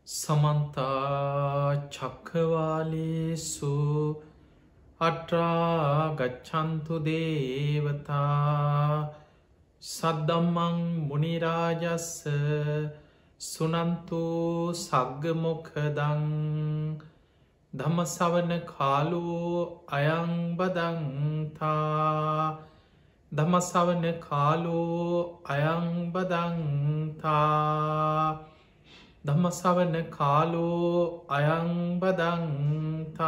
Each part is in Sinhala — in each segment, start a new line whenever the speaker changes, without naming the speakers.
සමන්තා චක්කවාලේසු අට්‍රා ගච්ඡන්තු දේවතා සද්දම්මං මුනිරාජස්ස සුනන්තු සග්ගමොක්ඛදං ධම්මසවන කාලෝ අයං බදන්තා ධම්මසවන කාලෝ අයං බදන්තා ධම්මසවන කාලෝ අයං බදන්තා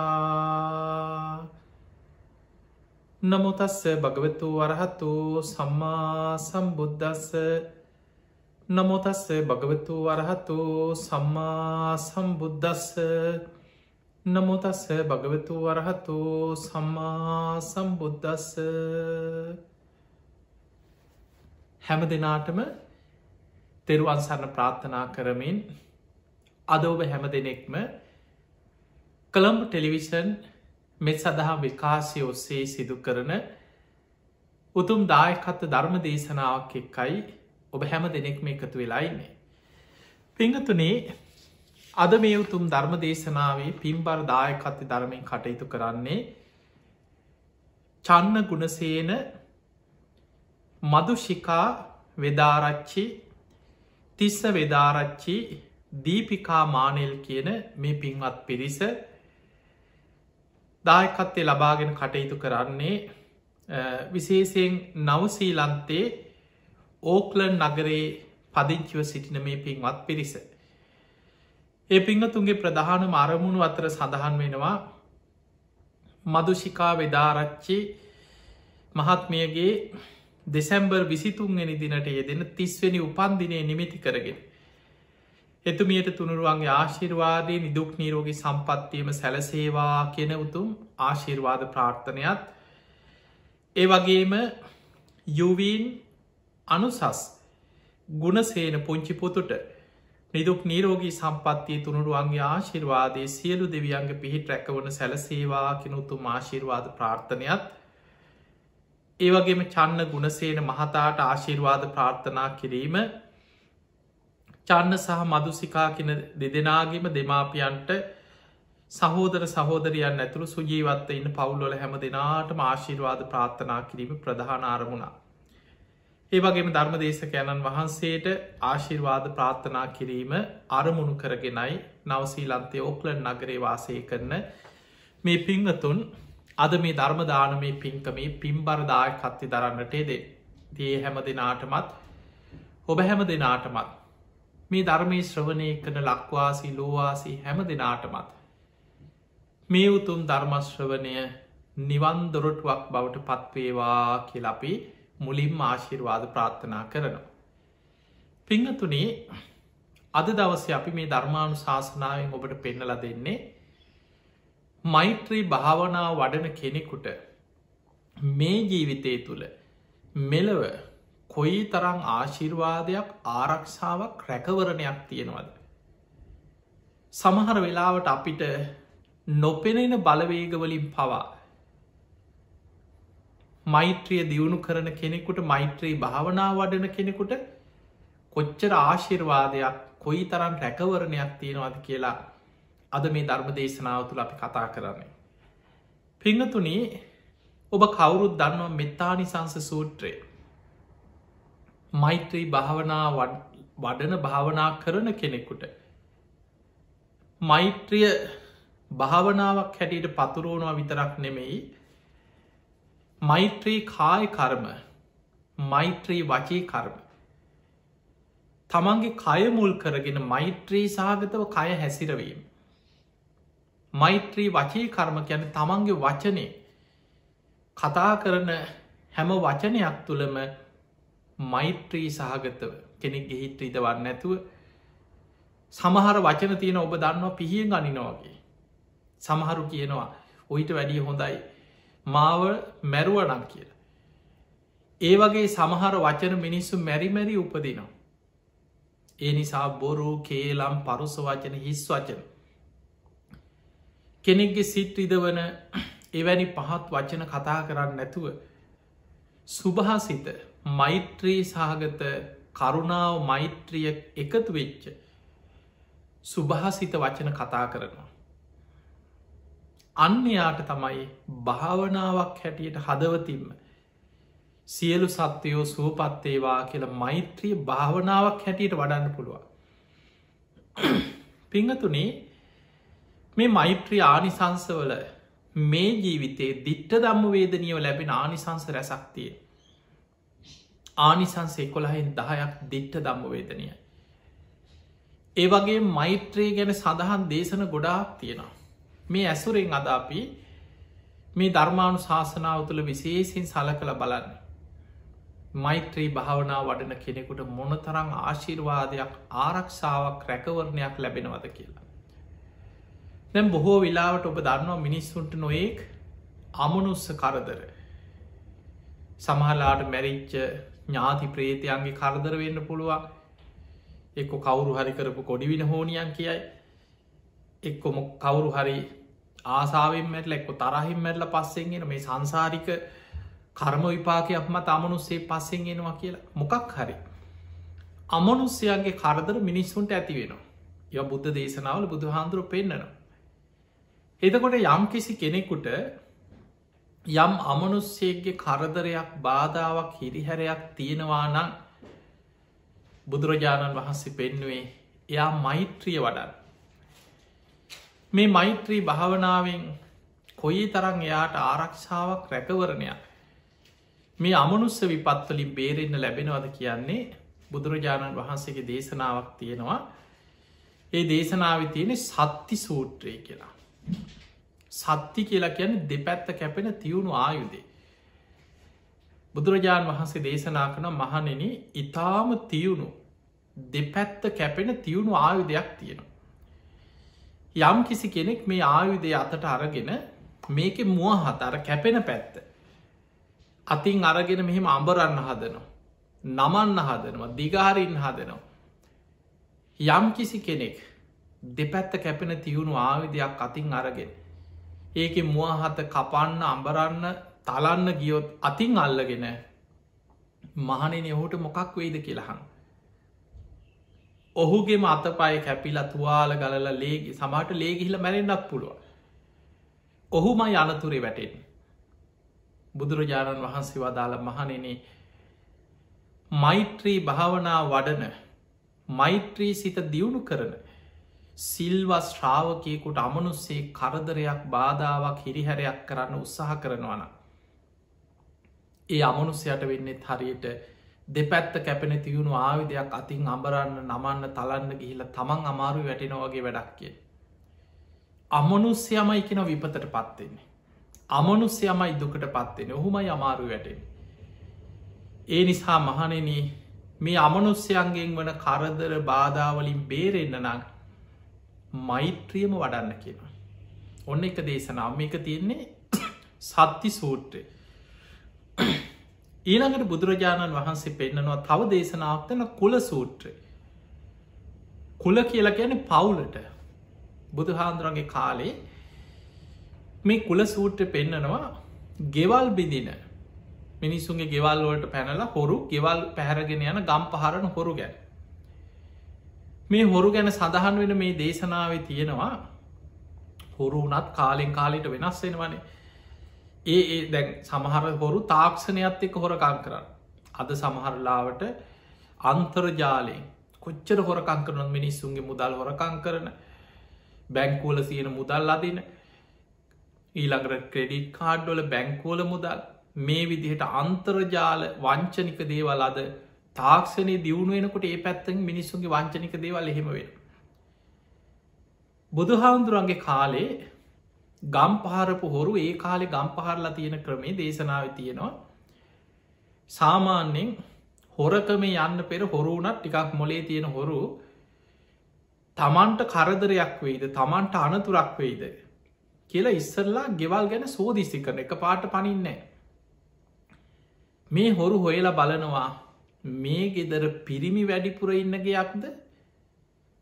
නමෝ තස්ස භගවතු වරහතු සම්මා සම්බුද්දස්ස නමෝ තස්ස භගවතු වරහතු සම්මා සම්බුද්දස්ස නමෝ තස්ස භගවතු වරහතු සම්මා සම්බුද්දස්ස හැම දෙනාටම තෙරුවන් සරණ ප්‍රාර්ථනා කරමින් අද ඔබ හැම දෙනෙක්ම කොළඹ ටෙලිවිෂන් මෙත් සඳහා විකාශය ඔස්සේ සිදු කරන උතුම් දායකත්ව ධර්ම දේශනාවක් එක්කයි ඔබ හැම දෙනෙක්ම එකතු වෙලා ඉන්නේ. පිංගතුනේ අද මේ උතුම් ධර්ම දේශනාවේ පින්බර දායකත්ව ධර්මයෙන් කටයුතු කරන්නේ චන්න ගුණසේන මදුෂිකා වෙදාරච්චි තිස්ස වෙදාරච්චි දීපිකා මානෙල් කියන මේ පින්වත් පිරිස දායකත්වය ලබාගෙන කටයුතු කරන්නේ විශේෂයෙන් නවසීලන්තේ ඕක්ලන් නගරේ පදිංචිව සිටින මේ පින්වත් පිරිස. ඒ පිංහතුන්ගේ ප්‍රධාන අරමුණු අතර සඳහන් වෙනවා මදුෂිකා වෙදාරච්චි මහත්මියගේ දෙසැම්බර් 23 දිනට යෙදෙන 30 වෙනි උපන්දිනය නිමිති කරගෙන එතුමියට තුනුරුවන්ගේ ආශිර්වාදය නිදුක් නිරෝගී සම්පත්තියම සැලසේවා කියන උතුම් ආශිර්වාද ප්‍රාර්ථනයත් ඒ වගේම යුවීන් අනුසස් ගුණසේන පුංචි පුතුට නිදුක් නීරෝගී සම්පත්තිය තුනුරුවන්ගේ ආශිර්වාදය සියලු දෙවියන්ගේ පිහිට රැකවන සැලසේවා කෙන උතුම් ආශිර්වාද ප්‍රාර්ථනයත් ඒ වගේම චන්න ගුණසේන මහතාට ආශිර්වාද ප්‍රාර්ථනා කිරීම චන්න සහ මදුසිකා කියන දෙදෙනගේම දෙමාපියන්ට සහෝදර සහෝදරයන් ඇතුළු සුජීවත්ව ඉන්න පවුල්වල හැම දෙනාටම ආශිර්වාද ප්‍රාර්ථනා කිරීම ප්‍රධාන අරමුණා. ඒ වගේම ධර්මදේශකයණන් වහන්සේට ආශිර්වාද ප්‍රාර්ථනා කිරීම අරමුණු කරගෙනයි නවසීලන්තේ ඕක්ලන්ඩ් නගරේ වාසය කරන මේ පිංහතුන් අද මේ ධර්මදානමේ පින්කමේ පින්බරදායකත්වය දරන්නට දෙ. තිය හැම දෙනාටමත් ඔබ හැම දෙනාටමත් මේ ධර්මය ශ්‍රවණය කන ලක්වාසී ලෝවාසී හැම දෙනාටමත් මේ උතුම් ධර්මශ්‍රවණය නිවන් දොරටුවක් බවට පත්වේවා කියල අපි මුලින්ම ආශිර්වාද ප්‍රාර්ථනා කරනවා. පිංහතුනේ අද දවස අපි මේ ධර්මානු ශාසනාවෙන් ඔබට පෙන්නල දෙන්නේ මෛත්‍රී භාවනාව වඩන කෙනෙකුට මේ ජීවිතය තුළ මෙලව කොයි තරං ආශිර්වාදයක් ආරක්ෂාවක් රැකවරණයක් තියෙනවද. සමහර වෙලාවට අපිට නොපෙනෙන බලවේගවලින් පවා මෛත්‍රිය දියුණු කරන කෙනෙකුට මෛත්‍රී භාවනා වඩන කෙනෙකුට කොච්චර ආශිර්වාදයක් කොයි තරම් රැකවරණයක් තියෙනවාද කියලා අද මේ ධර්ම දේශනාව තුළ අපි කතා කරන්නේ. පිංහතුනී ඔබ කවුරුත් දන්නවා මෙත්තානිසංස සූත්‍රය මෛත්‍රී භාවනා වඩන භාවනා කරන කෙනෙකුට මෛත්‍රිය භාවනාවක් හැටියට පතුරුවනවා විතරක් නෙමෙයි මෛත්‍රී කාය කර්ම මෛත්‍රී වචී කර්ම තමන්ගේ කය මුල් කරගෙන මෛත්‍රී සහගතව කය හැසිරවීම මෛත්‍රී වචී කර්ම කියන තමන්ගේ වචනය කතා කරන හැම වචනයක් තුළම මෛත්‍රී සහගතව කෙනෙක් ගෙහිත් ඉදවන්න නැතුව සමහර වචන තියෙන ඔබ දන්නවා පිහියෙන් අනිනවාගේ සමහරු කියනවා ඔයිට වැඩිය හොඳයි මාව මැරුවනන් කියලා. ඒ වගේ සමහර වචන මිනිස්සු මැරිමැරි උපදිනවා. ඒ නිසා බොරු කේලම් පරුස වචන හිස් වචන කෙනෙක්ගේ සිත් ඉදවන එවැනි පහත් වචන කතා කරන්න නැතුව සුභාසිත මෛත්‍රී සහගත කරුණාව මෛත්‍රිය එකතු වෙච්ච සුභාසිත වචන කතා කරනවා. අන්‍යයාට තමයි භාවනාවක් හැටියට හදවතින්ම සියලු සත්‍යයෝ සුවපත්තේවා කියලා මෛත්‍රී භාවනාවක් හැටියට වඩන්න පුළුවන්. පිංහතුනේ මේ මෛත්‍රී ආනිසංසවල මේ ජීවිතේ දිට්ට දම්ම වේදනියව ලැබෙන ආනිසංස රැසක්තිය. ආනිසංස 11/10ක් දිට්ට දම්ම වේදනිය. ඒ වගේ මෛත්‍රී ගැන සඳහන් දේශන ගොඩාක් තියෙනවා. මේ ඇසුරෙන් අද අපි මේ ධර්මානු ශාසනාව තුළ විශේසින් සල කළ බලන්න. මෛත්‍රී භාවනා වඩන කෙනෙකුට මොනතරං ආශිර්වාදයක් ආරක්ෂාවක් රැකවරණයක් ලැබෙනවද කියලා. දැම් බොහෝ වෙලාවට ඔබ දන්නවා මිනිස්සුන්ට නොයෙක් අමනුස්ස කරදර. සමහලාට මැරිච්ච ඥාති ප්‍රේතයන්ගේ කරදර වෙන්න පුළුවන්. එක්ක කවුරු හරි කරපු කොඩිවින හෝනියන් කියයි. එක්කොම කවුරු හරි ආසාාවෙන් මැටල එක්කො තරහින් මැටල පස්සෙන්ගෙන මේ සංසාරික කර්ම විපාකයක් මත අමනුස්සේ පස්සෙන් එනවා කියලා මොකක් හරි. අමනුස්්‍යයන්ගේ කරදර මිනිස්සුන්ට ඇති වෙනවා. ය බුද්ධ දේශනාවල බුදු හාන්දුරුව පෙන්න්නනවා. එතකොට යම් කිසි කෙනෙකුට යම් අමනුස්්‍යයගේ කරදරයක් බාධාවක් හිරිහැරයක් තියෙනවා නම් බුදුරජාණන් වහන්සේ පෙන්නුවේ එයා මෛත්‍රිය වඩන්. මේ මෛත්‍රී භාවනාවෙන් කොයි තරං එයාට ආරක්ෂාවක් රැකවරණයක් මේ අමනුස්ස විපත්වලින් බේරෙන්න්න ලැබෙනවද කියන්නේ බුදුරජාණන් වහන්සේගේ දේශනාවක් තියෙනවා. ඒ දේශනාව තියෙන සත්ති සූත්‍රය කියලා. සත්ති කියලා කියන්න දෙපැත්ත කැපෙන තියුණු ආයුදේ. බුදුරජාණන් වහන්සේ දේශනා කන මහනෙන ඉතාම තියුණු දෙපැත්ත කැපෙන තියුණු ආයුදයක් තියෙනවා. යම් කිසි කෙනෙක් මේ ආයුදය අතට අරගෙන මේක මුවහත අර කැපෙන පැත්ත අතින් අරගෙන මෙහෙම අඹරන්න හදනවා. නමන්න හදනවා දිගාරින් හදනවා. යම් කිසි කෙනෙක් දෙපැත්ත කැපෙන තියුණු ආවිදයක් අතින් අරගෙන ඒක මුවහත කපන්න අඹරන්න තලන්න ගියොත් අතින් අල්ලගෙන මහනෙන ඔහුට මොකක් වෙයිද කියලහන්. ඔහුගේම අතපය කැපිලා තුවාල ගලල ලේගේ සමට ලේගිහිල මැරෙන්න්නක් පුළුව. ඔහුම යනතුරේ වැටෙන්. බුදුරජාණන් වහන්සේ වදාළ මහනෙනේ මෛත්‍රී භාවනා වඩන මෛත්‍රී සිත දියුණු කරන සිල්වස් ශ්‍රාවකයකුට අමනුස්සේ කරදරයක් බාධාවක් හිරිහැරයක් කරන්න උත්සාහ කරනවන. ඒ අමනුස්්‍යයට වෙන්නෙත් හරියට දෙපැත්ත කැපෙන තියුණු ආවිදයක් අතින් අඹරන්න නමන්න තලන්න ගිහිල තමන් අමාරු වැටෙනවගේ වැඩක් කිය. අමනුස්්‍යයමයි කෙන විපතට පත්වෙන්නේ. අමනුස්්‍යයමයි දුකට පත්වෙන ඔහුමයි අමාරු වැටෙන. ඒ නිසා මහනෙන මේ අමනුස්්‍යයන්ගෙන් වන කරදර බාධාවලින් බේරෙන්න්න නං මෛත්‍රියම වඩන්න කියන. ඔන්න එක දේශනාව මේක තියෙන්නේ සත්ති සූත්‍රය. ඊළඟට බුදුරජාණන් වහන්සේ පෙන්න්නනවා තව දේශනාවක්තන කුල සූත්‍රය. කුල කියලා කියන පවුලට බුදුහාන්දුරන්ගේ කාලේ මේ කුල සූත්‍රය පෙන්නනවා ගෙවල් බිඳින මිනිස්සුන්ගේ ගෙවල්වලට පැනලා හොරු ගෙවල් පැහැරගෙන යන ගම් පහරණ හොරු ගැන. මේ හොරු ගැන සඳහන් වෙන මේ දේශනාව තියෙනවා හොරු වනත් කාලෙන් කාලෙට වෙනස් වෙනවනේ. ඒ දැන් සමහර හොරු තාක්ෂණයත් එක්ක හොරකං කරන්න. අද සමහරලාවට අන්තර්ජාලයෙන් කොච්චර හොරකං කරන මිනිස්සුන්ගේ මුදල් හොරකං කරන බැංකුවල තියෙන මුදල් අදින ඊළඟට ක්‍රෙඩිට් කාඩ්වල බැංකුවල මුදල් මේ විදිහට අන්තර්ජාල වංචනික දේවල් අද තාක්ෂණය දියුණුවෙනකොට ඒ පැත්තෙන් මිනිස්සුන්ගේ වංචනික දේවල් එහෙම වෙන. බුදුහාමුදුරන්ගේ කාලේ ගම් පහරපු හොරු ඒ කාලෙ ගම් පහරලා තියෙන ක්‍රමේ දේශනාව තියෙනවා. සාමාන්‍යෙන් හොරකම යන්න පෙර හොරුනත් ටිකක් මොලේ තියෙන හොරු තමන්ට කරදරයක් වෙයිද තමන්ට අනතුරක් වෙයිද කියලා ඉස්සරලා ගෙවල් ගැන සෝදිසි කරන එක පාට පනින්නේ. මේ හොරු හොයලා බලනවා මේ ගෙදර පිරිමි වැඩිපුර ඉන්නගයක්ද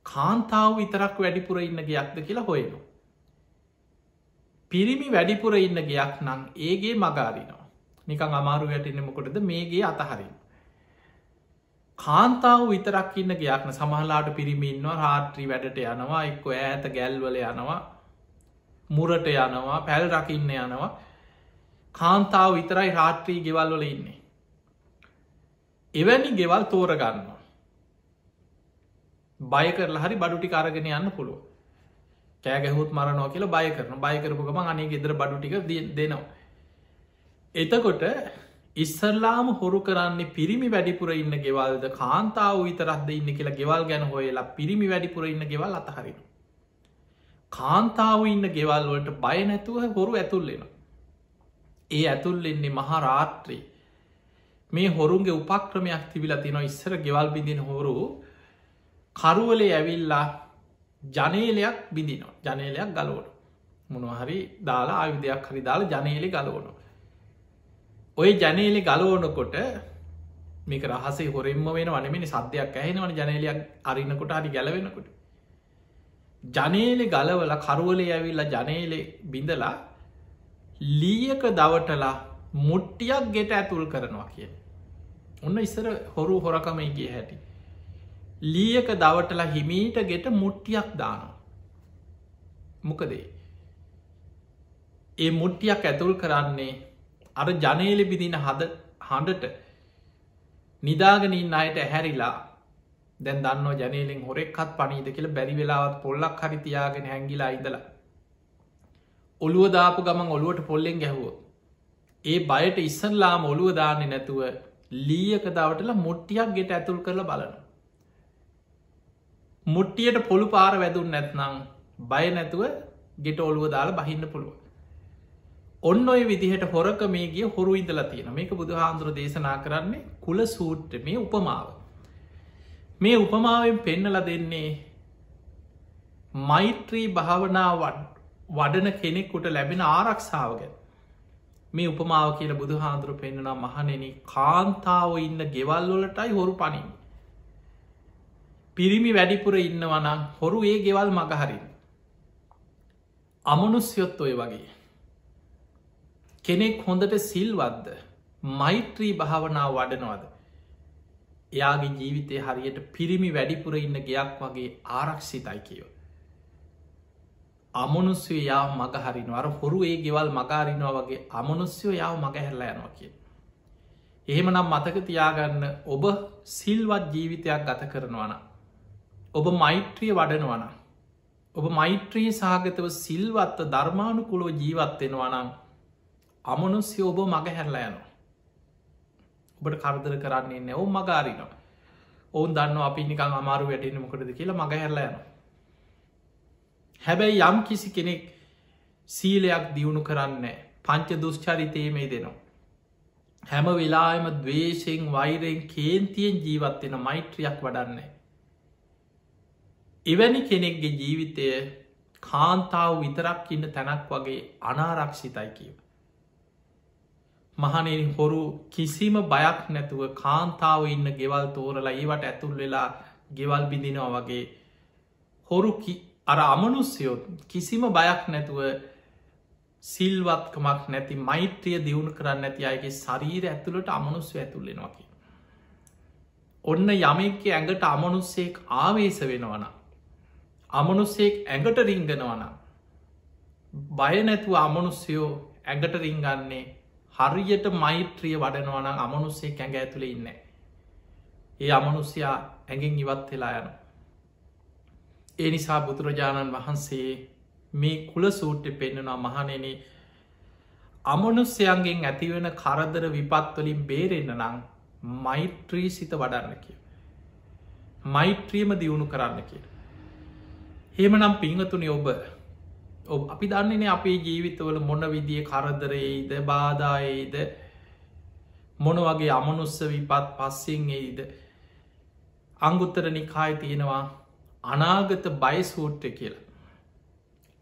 කාන්තාව විතරක් වැඩිපුර ඉන්නගයක්ද කියලා හොයනවා. පිරිමි වැඩිපුර ඉන්න ගයක් නං ඒගේ මගාරිනවා නිකං අමාරු වැටෙන මොකොටද මේගේ අතහරින්. කාන්තාව විතරක් ඉන්න ගයක්න සමහලාට පිරිමින්නවා රාත්‍රී වැඩට යනවා එක්ක ඇත ගැල්වල යනවා මුරට යනවා පැල් රකින්න යනවා කාන්තාව විතරයි රාත්‍රී ගෙවල් වල ඉන්නේ. එවැනි ගෙවල් තෝරගන්නවා. බය කරලා හරි බඩුටි අරගෙන යන්න පුළුව. කෑගැහුත් මරනවා කියලා බය කරන බයකරපු ගම අනේ ගෙදර බඩුටික දෙනවා. එතකොට ඉස්සරලාම හොරු කරන්නේ පිරිමි වැඩිපුර ඉන්න ගෙවල්ද කාන්තාව විතරක්ද ඉන්න කියලා ගෙවල් ගැන හොයලා පිරිමි වැඩිපුර ඉන්න ගෙවල් අතහරින. කාන්තාව ඉන්න ගෙවල්වලට බය නැතුව හොරු ඇතුල්ලෙන. ඒ ඇතුල්ලෙන්නේ මහා රාත්‍රී මේ හොරුන්ගේ උපක්‍රමයක් තිබිලා තිනවා ඉස්සර ගෙවල් බිඳින හොරු කරුවලේ ඇවිල්ලා ජනේලයක් බිඳිනවා ජනේලයක් ගලවන මොනහරි දාලා ආයුදයක් හරි දාලා ජනේලෙ ගලවනවා. ඔය ජනේලෙ ගලවනකොට මේක රහසේ හොරෙන්ම වෙන වනමිනි සද්‍යයක් ඇහෙනවන ජනේලයක් අරින්නකොට හරි ගැලවෙනකොට. ජනේලෙ ගලවල කරුවලේ ඇවිල්ලා ජනේලෙ බිඳලා ලීයක දවටලා මුට්ටියක් ගෙට ඇතුල් කරනවා කිය. ඔන්න ඉස්සර හොරු හොරකම ගිය හැටි. ලීයක දවටලා හිමීට ගෙට මුට්ටියක් දානවා. මොකදේ. ඒ මුට්ටියක් ඇතුල් කරන්නේ අර ජනේලෙ බිදින හඬට නිදාගනින් අයට ඇහැරිලා දැන් දන්න ජනේලෙන් හොරෙක්හත් පනීද කියල බැරි වෙලාවත් පොල්ලක් හරිතියාගෙන හැංගිලා ඉදලා. ඔළුව දාපු ගමන් ඔළුවට පොල්ලෙන් ගැහුවෝ. ඒ බයට ඉස්සන්ලාම ඔළුව දාන්නේ නැතුව ලීයක දවටල මුට්ටියක් ගෙට ඇතුල් කරල බලන. මුට්ටියට පොළු පාර වැදුන් නැත්නම් බය නැතුව ගෙට ඔළුව දාලා බහින්න පුළුව. ඔන්න ඔය විදිහට හොරක මේ ගිය හොරු ඉදලා තියෙන මේක බුදු හාන්දුර දේශනා කරන්නේ කුල සූට්‍ර මේ උපමාව. මේ උපමාවෙන් පෙන්නල දෙන්නේ මෛත්‍රී භාවනා වඩන කෙනෙක්කුට ලැබෙන ආරක්ෂාවග මේ උපමාව කියල බුදු හාන්දුර පෙන්න්නනා මහනෙන කාන්තාව ඉන්න ගෙවල්වලටයි හොරු පනින්. පිරිමි වැඩිපුර ඉන්නවනම් හොරු ඒ ගෙවල් මගහරින්. අමනුස්යොත් ඔය වගේ. කෙනෙක් හොඳට සිල්වද්ද මෛත්‍රී භාවනාව වඩනවද. එයාගේ ජීවිතය හරියට පිරිමි වැඩිපුර ඉන්න ගයක් වගේ ආරක්ෂිතයි කියව. අමනුස්්‍යය යාව මගහරිනවර හොරු ඒ ගෙවල් මගාරිනවා වගේ අමනුස්්‍යයෝ යාව මගහැරලා යනවා කිය. එහෙම නම් මතක තියාගන්න ඔබ සිල්වත් ජීවිතයක් ගත කරනවන. ඔබ මෛත්‍රිය වඩනවන. ඔබ මෛත්‍රී සාගතව සිල්වත්ව ධර්මානුකුලෝ ජීවත්වෙනවනම් අමනුස්්‍ය ඔබ මග හැරලා යනවා. ඔබට කරදර කරන්නේ නැව මගාරිනවා. ඔවුන් දන්න අපි නිකං අමාරු වැටෙන මොකටද කියලා මග හැරලා යනවා. හැබැයි යම් කිසි කෙනෙක් සීලයක් දියුණු කරන්න පංච දුෂ්චරිතයේ මේ දෙනවා. හැම වෙලාම දවේශයෙන් වෛරයෙන් කේන්තියෙන් ජීවත්වෙන මෛත්‍රියක් වඩන්නේ. එවැනි කෙනෙක්ගේ ජීවිතය කාන්තාව විතරක් ඉන්න තැනක් වගේ අනාරක්ෂිතයි කියව. මහනෙන් හොරු කිසිම බයක් නැතුව කාන්තාව ඉන්න ගෙවල් තෝරලා ඒවට ඇතුල් වෙලා ගෙවල් බිඳිනවා වගේ හොරු අර අමනුස්යොත් කිසිම බයක් නැතුව සිල්වත්කමක් නැති මෛත්‍රිය දියුණු කරන්න ඇති අයගේ ශරීර ඇතුළට අමනුස්්‍ය ඇතුල්ලෙනවා කිය. ඔන්න යමෙක්ක ඇඟට අමනුස්සෙක් ආවේශ වෙනවන. අමනුස්සෙක් ඇඟට රිංගනවන. බය නැතුව අමනුස්්‍යයෝ ඇඟට රිංගන්නේ හරියට මෛත්‍රිය වඩනවන අමනුස්සේ ඇඟ ඇතුළ ඉන්න. ඒ අමනුස්්‍යයා ඇඟින් ඉවත් වෙලා යන. ඒ නිසා බුදුරජාණන් වහන්සේ මේ කුල සූට්‍ය පෙන්න්නනා මහනෙන අමනුස්්‍යයන්ගෙන් ඇතිවෙන කරදර විපත්වලින් බේරෙන්න්න නම් මෛත්‍රී සිත වඩන්න කිය. මෛත්‍රියම දියුණු කරන්න කිය. හෙම නම් පිංහතුනි ඔබ අපි දන්නේනේ අපේ ජීවිතවල මොන විදිිය කරදරයේද බාධායේද මොන වගේ අමනුස්ස විපත් පස්සෙන් එයිද අංගුත්තර නිකාය තියෙනවා අනාගත බයිසූට්‍ය කියලා.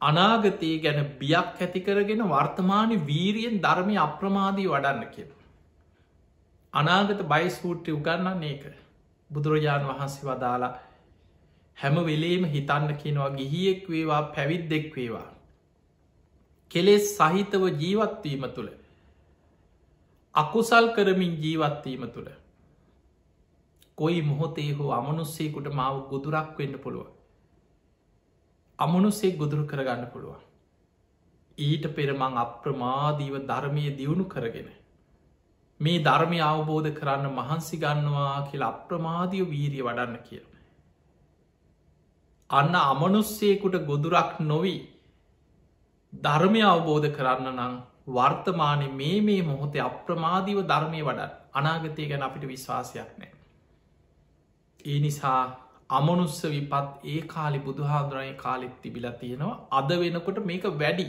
අනාගතය ගැන බියක් ඇති කරගෙන වර්තමාන වීරියෙන් ධර්මය අප්‍රමාදී වඩන්න කිය. අනාගත බයිසූට්‍ය උගන්නන්න ඒක බුදුරජාණන් වහන්සේ වදාලා හැම වෙලේම හිතන්න කෙනවා ගිහියෙක් වේවා පැවිද්දෙක් වේවා. කෙලෙස් සහිතව ජීවත්වීම තුළ අකුසල් කරමින් ජීවත්වීම තුළ කොයි මොහොතේ හෝ අමනුස්සේකුට මාව ගොදුරක් වෙන්න පුළුව. අමනුස්සේ ගොදුරු කරගන්න පුළුවන්. ඊට පෙරමං අප්‍රමාදීව ධර්මය දියුණු කරගෙන. මේ ධර්මය අවබෝධ කරන්න මහන්සි ගන්නවා කියලා අප්‍රමාදිය වීරිය වඩන්න කිය. අන්න අමනුස්සේකුට ගොදුරක් නොවී ධර්මය අවබෝධ කරන්න නම් වර්තමානය මේ මොහොතේ අප්‍රමාදීව ධර්මය වඩත් අනාගතය ගැන අපිට විශ්වාසයක් නෑ. ඒ නිසා අමනුස්ස විපත් ඒ කාලි බුදුහාදුරයි කාලෙත් තිබිලා තියෙනවා අද වෙනකොට මේක වැඩි.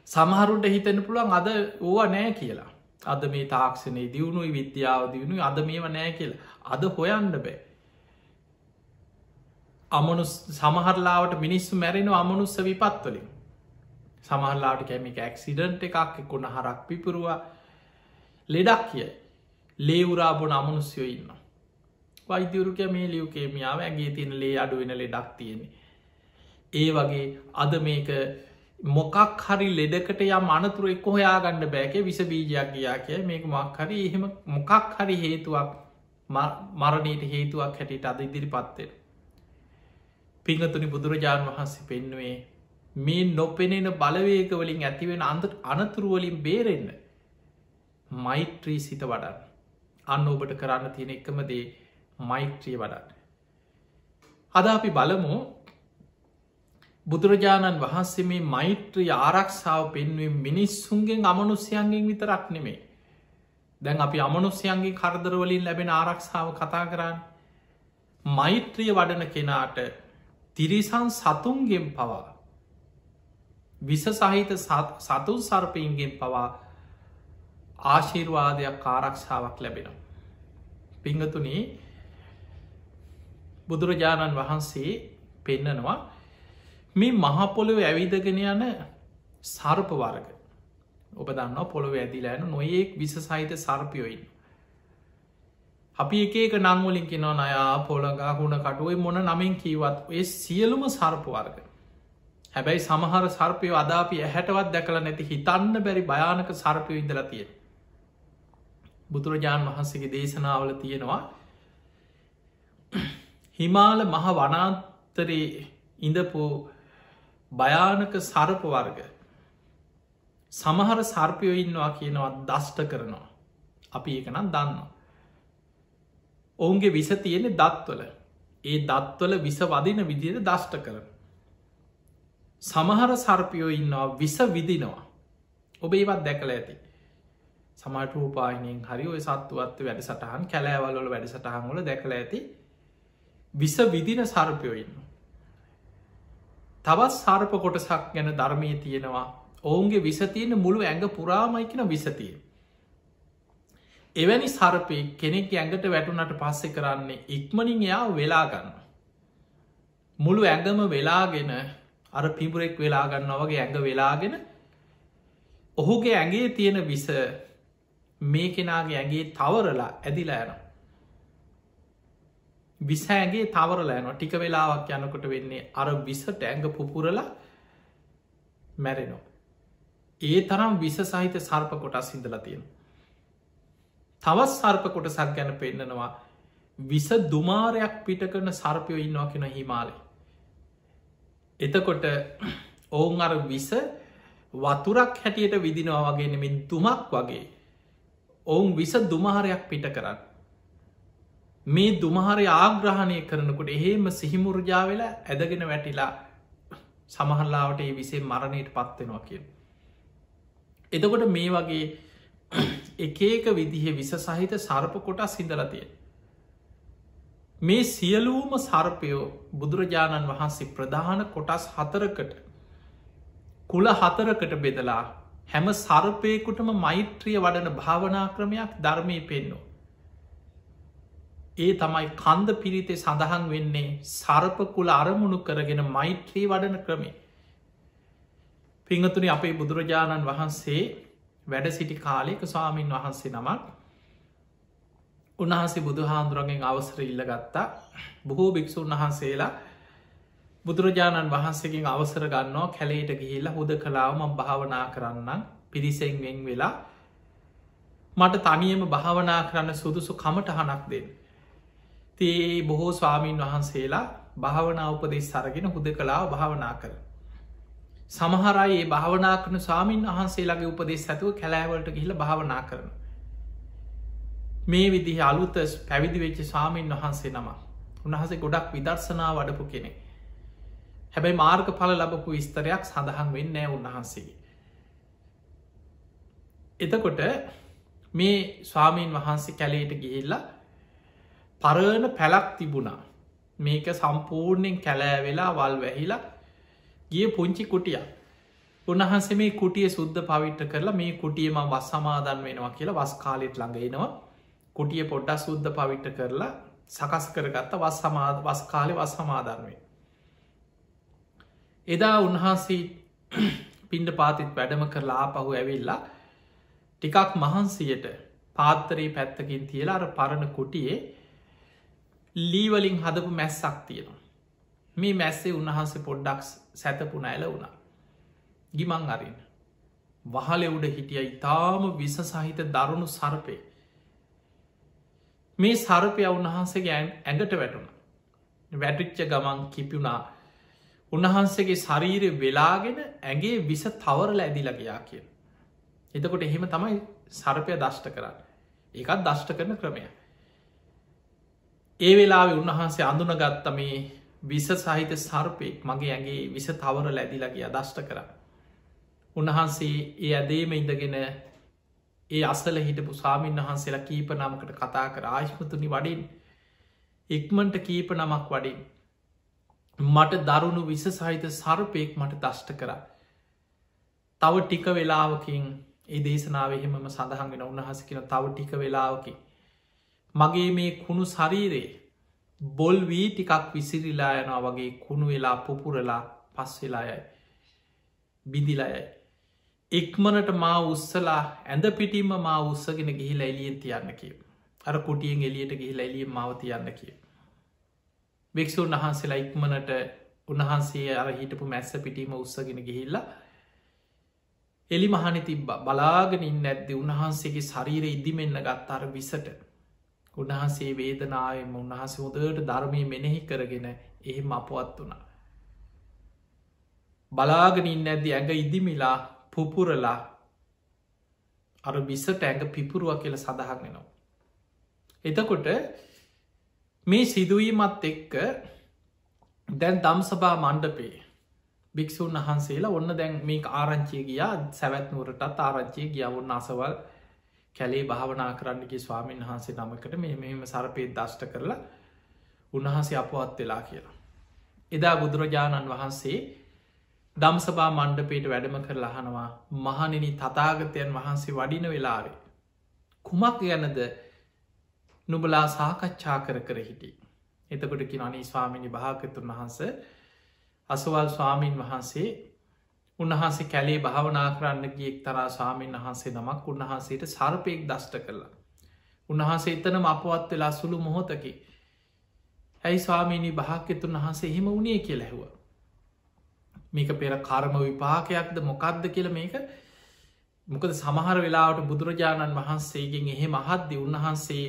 සමහරුන්ට හිතෙන පුළුවන් අද ඕවා නෑ කියලා. අද මේ තාක්ෂණය දියුණුයි විද්‍යාව දියුණුයි අද මේව නෑ කියලා. අද හොයන්න බෑ. සමහරලාවට මිනිස්සු මැරෙන අමනුස්ස විපත්වලින්. සමහරලාට කැමික ඇක්සිඩන්ට් එකක් කොන හරක් පිපුරුවා ලෙඩක් කිය ලේවුරා බොන අමනුස්යෝ ඉන්න. වෛද්‍යවරුක මේ ලියවකේමියාව ඇගේ තින ලේ අඩුවෙන ලෙඩක් තියෙන්නේ. ඒ වගේ අද මේක මොකක් හරි ලෙඩකට යම් අනතුර එක්ක හොයාගන්න බෑක විස බීජයක් ගියා කිය මේක මක් හරි එහෙම මොකක් හරි හේතුවක් මරණයට හේතුවක් හැටියට අද ඉදිරි පත්වෙන. පිංහතුනි බුදුරජාණන් වහන්සේ පෙන්නුවේ මේ නොපෙනෙන බලවේකවලින් ඇතිවෙන අනතුරුවලින් බේරෙන්න මෛත්‍රී සිත වඩන්න. අන්න ඔබට කරන්න තියෙන එකමදේ මෛත්‍රිය වඩන්න. අද අපි බලමු බුදුරජාණන් වහන්සේ මේ මෛත්‍රී ආරක්ෂාව පෙන්වෙන් මිනිස්සුන්ගෙන් අමනුස්්‍යයන්ගෙන් විතරක් නෙමේ. දැන් අපි අමනුස්්‍යයන්ගේ කරදරවලින් ලැබෙන ආරක්ෂාව කතා කරන්න. මෛත්‍රිය වඩන කෙනාට තිරිසන් සතුන්ගෙන් පවා විස සහිත සතුන් සර්පයන්ගෙන් පවා ආශිර්වාදයක් ආරක්ෂාවක් ලැබෙනවා. පිංහතුනේ බුදුරජාණන් වහන්සේ පෙන්නනවා මේ මහපොළොව ඇවිදගෙන යන සර්ප වර්ග ඔබ දන්න පොළොව ඇදිලෑන නොයෙක් විස සහිත සර්පයොයින්. අපි එක නංවලින් කෙනවා අයා පොළගා හුණ කටුවේ මොන නමින් කීවත් ඒ සියලුම සර්ප වර්ග. හැබැයි සමහර සර්පයෝ අදාපි ඇහැටවත් දැකල නැති හිතන්න බැරි භයානක සර්පයෝ ඉඳලා තියෙන. බුදුරජාණන් වහන්සේගේ දේශනාවල තියෙනවා හිමාල මහ වනාන්තරයේ ඉඳපු භයානක සර්ප වර්ග සමහර සර්පයෝ ඉන්නවා කියනවා දෂ්ට කරනවා. අපි ඒකනම් දන්නවා. ඔවුන්ගේ විස තියෙන දත්වල ඒ දත්වල විස වදින විදියට දෂ්ට කරන. සමහර සර්පයෝ ඉන්නවා විස විදිනවා. ඔබ ඒවත් දැකල ඇති. සමට රූපායිනෙන් හරි ඔය සත්තුවත් වැඩ සටහන් කැලෑවල්වල වැඩ සටහන්වල දැකල ඇති විස විදින සර්පයෝ ඉන්න. තවත් සර්ප කොටසක් ගැන ධර්මය තියෙනවා ඔවුන්ගේ විස තියෙන මුළු ඇඟ පුරාමයිකන විසතිය. එවැනි සර්පය කෙනෙක් ඇඟට වැටුනට පස්සෙ කරන්නේ ඉක්මනින් එයා වෙලා ගන්න. මුළු ඇඟම වෙලාගෙන අර පිබුරෙක් වෙලාගන්න වගේ ඇඟ වෙලාගෙන ඔහුගේ ඇගේ තියෙන විස මේ කෙනාගේ ඇගේ තවරලා ඇදිලා යන. විස ඇගේ තවරලා යනවා ටික වෙලාවක් යනකොට වෙන්නේ අර විසට ඇඟ පුපුරලා මැරෙනවා. ඒ තරම් විස සහිත සර්ප කොටස් හිදලා තියෙන. තවත් සර්ප කොටසක් ගැන පෙන්නනවා විස දුමාරයක් පිට කරන සර්පයෝ ඉන්නවා කෙන හිමාලේ. එතකොට ඔවුන් අර විස වතුරක් හැටියට විදිනවා වගේ නෙමින් තුමක් වගේ ඔවුන් විස දුමහරයක් පිට කරන්න. මේ දුමහරය ආග්‍රහණය කරනකොට එහෙම සිහිමුර්ජා වෙලා ඇදගෙන වැටිලා සමහල්ලාවට ඒ විසේ මරණයට පත්වෙනවා කිය. එතකොට මේ වගේ එකක විදිහ විස සහිත සර්ප කොටස් හිදලතිය. මේ සියලූම සර්පයෝ බුදුරජාණන් වහන්සේ ප්‍රධාන කොටස් හතරකට කුල හතරකට බෙදලා හැම සර්පයකුටම මෛත්‍රිය වඩන භාවනා ක්‍රමයක් ධර්මය පෙන්නු. ඒ තමයි කන්ද පිරිතේ සඳහන් වෙන්නේ සර්පකුල අරමුණු කරගෙන මෛත්‍රී වඩන ක්‍රමේ. පිංහතුනි අපේ බුදුරජාණන් වහන්සේ වැඩ සිටි කාලයක ස්වාමීන් වහන්සේ නමක් උන්වහන්සේ බුදුහාන්දුරගෙන් අවසර ඉල්ල ගත්තා. බොහෝ භික්‍ෂූන් වහන්සේලා බුදුරජාණන් වහන්සේකින් අවසර ගන්නවා කැලේට ගිහිල්ලා හුද කලාවම භාවනා කරන්න පිරිසෙන්වෙන් වෙලා මට තනියම භාවනා කරන්න සුදුසු කමටහනක් දෙන්න. තේ බොහෝ ස්වාමීන් වහන්සේලා භාවනා උපදෙස් සරගෙන හුද කලාව භාවනා කර. සමහරයි ඒ භාවනා කරන ස්වාමීන් වහන්සේලාගේ උපදෙස් ඇතුව කැලෑවලට ගිහිල භාවනා කරන. මේ විදිහ අලුත පැවිදි වෙච්ච ස්වාමීන් වහන්සේ නම උන්වහසේ ගොඩක් විදර්ශනා වඩපු කෙනෙ. හැබැයි මාර්ග පල ලබපු විස්තරයක් සඳහන් වෙන්නෑ උන්වහන්සේගේ. එතකොට මේ ස්වාමීන් වහන්සේ කැලේට ගිහිල්ලා පරණ පැලක් තිබුණා. මේක සම්පූර්ණයෙන් කැලෑ වෙලා වල් වැහිලා ගිය පුංචි කුටිය. උන්වහන්සේ මේ කුටිය සුද්ධ පවිට්ට කරලා මේ කුටියම වස් සමාදන් වෙනවා කියලා වස් කාලෙත් ළඟෙනවා. කුටිය පොඩ්ඩා සුද්ධ පවිට්ට කරලා සකස් කරගත්ත වස් කාලෙ වස් සමාදන්වේ. එදා උන්වහන්සේ පින්ඩ පාතිත් වැඩම කරලා ආපහු ඇවිල්ලා ටිකක් මහන්සියට පාත්තරයේ පැත්තකින් තියලා අර පරණ කුටියේ ලීවලින් හදපු මැස්සක් තියෙනවා. මේ මැස්සේ උන්වහන්සේ පොඩ්ඩක් සැතපුන ඇල වුණා. ගිමං අරින් වහලෙ උඩ හිටිය ඉතාම විස සහිත දරුණු සර්පය. මේ සර්පය උන්වහන්සේගේ ඇඟට වැටුණ. වැටිච්ච ගමන් කිපුණා. උන්වහන්සේගේ ශරීරය වෙලාගෙන ඇගේ විස තවරල ඇදිලගයා කිය. එතකොට එහෙම තමයි සර්පය දෂ්ට කරන්න. ඒකත් දෂ්ට කරන ක්‍රමය. ඒ වෙලා උන්වහන්සේ අඳුන ගත්ත මේ විස සහිත සර්පයෙක් මගේ ඇගේ විස තවර ලැදිලගේ අදෂ්ට කර. උන්වහන්සේ ඒ ඇදේම ඉඳගෙන ඒ අසල හිටපු සාමීන් වහන්සේලා කීප නමකට කතා කර ආශ්මතුනි වඩින් ඉක්මන්ට කීප නමක් වඩින් මට දරුණු විස සහිත සර්පයෙක් මට දෂ්ට කර. තව ටික වෙලාවකින් ඒ දේශනාව එහෙමම සඳහන්ගෙන උන්වහසකින තව ටික වෙලාවකින් මගේ මේ කුණු ශරීරයේ බොල් වී ටිකක් විසිරිලා යනවා වගේ කුණු වෙලා පුපුරලා පස් වෙලායයි බිදිලයයි. එක්මනට මා උස්සලා ඇඳ පිටිම මා උත්සගෙන ගිහිල එලියෙන් තියන්න කිය. අර කුටියෙන් එලියට ගිහිල එලියෙන් මාව තියන්න කිය. භික්‍ෂූන් වහන්සේලා ඉක්මනට උන්වහන්සේ අර හිටපු මැස්ස පිටීම උත්සගෙන ගිහිල්ලා එලි මහනි තිබ්බ බලාගෙන ඉන්න ඇද්දි උන්වහන්සේගේ ශරීර ඉදිමෙන්න්න ගත් අර විසට උන්වහන්සේ වේදනාවම උන්වහස හොදට ධර්මය මෙනෙහි කරගෙන එහෙම අපවත් වුණා. බලාගෙන ඉන්න ඇදදි ඇඟ ඉදිමිලා පුපුරලා අර විසට ඇඟ පිපුරුව කියල සඳහන්ගෙනවා. එතකොට මේ සිදුවීමත් එක්ක දැන් දම්සභා මණ්ඩපේ භික්‍ෂූන් වහන්සේලා ඔන්න දැන් මේ ආරංචිය ගියා සැවැත්නුවරටත් ආරංචිය ගියවුන් අසවල් කැලේ භාවනා කරන්නගේ ස්වාමීන් වහන්සේ නමකට මෙහෙම සරපයත් දෂ්ට කරලා උන්වහන්සේ අපවත් වෙලා කියලා. එදා බුදුරජාණන් වහන්සේ දම්සභා මණ්ඩපේට වැඩම කරලා අහනවා මහණෙනි තථාගතයන් වහන්සේ වඩින වෙලාවේ කුමක් ගැනද නුබලා සාකච්ඡා කර හිටි. එතකොට කිනනේ ස්වාමිනි භාගතුන් වහන්ස අසවල් ස්වාමීන් වහන්සේ උන්වහන්සේ කැලේ භාවනා කරන්න ගියෙක් තරා ස්වාමීන් වහන්සේ නමක් උන්වහන්සේට සර්පයෙක් දෂ්ට කරලා. උන්වහන්සේ එතනම අපවත් වෙලා සුළු මොහොතකි. ඇයි ස්වාමීණී භාග්‍යතුන් වහන්සේ එහෙම වුණේ කියලා ඇහුවා. මේක පෙර කර්ම විපාකයක්ද මොකක්ද කියල මේක මොකද සමහර වෙලාවට බුදුරජාණන් වහන්සේගෙන් එහෙ මහද්දි උන්වහන්සේ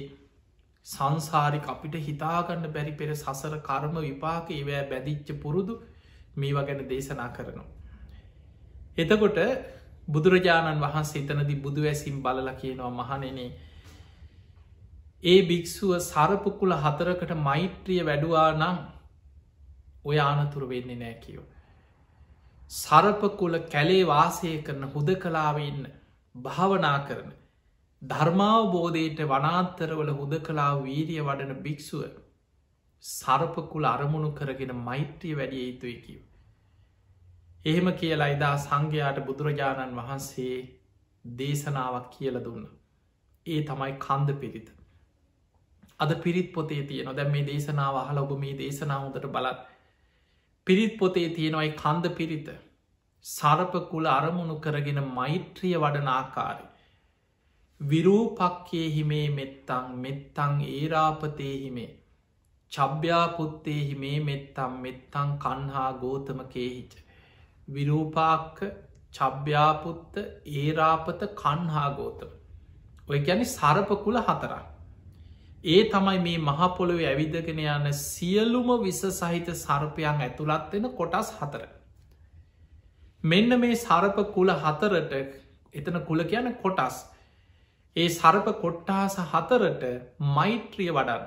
සංසාරික අපිට හිතාගන්න බැරි පෙර සසර කර්ම විපාක ඒවෑ බැදිච්ච පුරුදු මේවා ගැන දේශනා කරනවා. එතකොට බුදුරජාණන් වහන්සේ එතනදි බුදුවැසිම් බලල කියනවා මහනෙනේ ඒ භික්‍ෂුව සරපුකුල 4කට මෛත්‍රිය වැඩුවා නම් ඔය ආනතුර වෙන්නේ නෑ කියව. සරපකුල කැලේ වාසය කරන හුද කලාව ඉන්න භාවනා කරන ධර්මාවබෝධයට වනාන්තරවල හුද කලා වීරිය වඩන භික්‍ෂුව සරපකුල අරමුණු කරගෙන මෛත්‍රිය වැඩිය යුතුයි කිව. එහෙම කියලා එදා සංඝයාට බුදුරජාණන් වහන්සේ දේශනාවක් කියල දුන්න. ඒ තමයි කන්ද පිරිත. අද පිරිත් පොතේ තියෙන දැ මේ දේශනාව අහලොබ මේ දේශනාවදට බලත් පිරිත් පොතේ තියෙනවයි කන්ද පිරිත සරපකුල අරමුණු කරගෙන මෛත්‍රිය වඩන ආකාරය. විරූපක්කේ හිමේ මෙත්තං මෙත්තං ඒරාපතේ හිමේ චබ්‍යාපුත්තේ හිමේ මෙත්තම් මෙත්තං කන්හා ගෝතමකේහිච. විරූපාක්ක චබ්‍යාපුත්ත ඒරාපත කන්හා ගෝතම. ඔය ගැන සරප කුල 4. ඒ තමයි මේ මහපොළොවේ ඇවිදගෙන යන සියලුම විස සහිත සර්පයන් ඇතුළත් වෙන කොටස් 4. මෙන්න මේ සරප කුල 4ට එතන කුල කියන කොටස්. ඒ සරප කොට්ටාස 4ට මෛත්‍රිය වඩන්.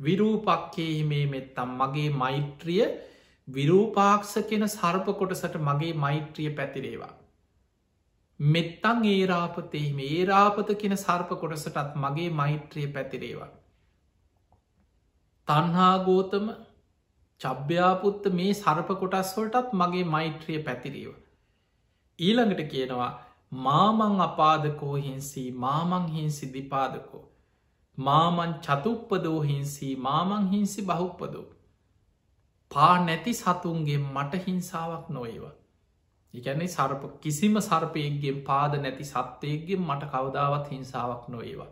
විරූපක්කෙහි මේ මෙත්තම් මගේ මෛත්‍රිය විරූපාක්ෂ කෙන සර්ප කොටසට මගේ මෛත්‍රිය පැතිරේවා. මෙත්තං ඒරාපතෙහිම ඒරාපත කෙන සර්ප කොටසටත් මගේ මෛත්‍රිය පැතිරේවා. තන්හාගෝතම චබ්‍යාපුත්ත මේ සර්ප කොටස්වලටත් මගේ මෛත්‍රිය පැතිරීව. ඊළඟට කියනවා මාමං අපාදකෝ හිංසී මාමං හිංසි දිපාදකෝ. මාමන් චතුප්පදෝ හිංසී මාමං හිංසි බහුප්පදෝ. පා නැති සතුන්ගේ මට හිංසාවක් නොඒවා. එකන්නේ සර්ප කිසිම සර්පයක්ගේ පාද නැති සත්වයක්ගේ මට කවදාවත් හිංසාවක් නොඒවා.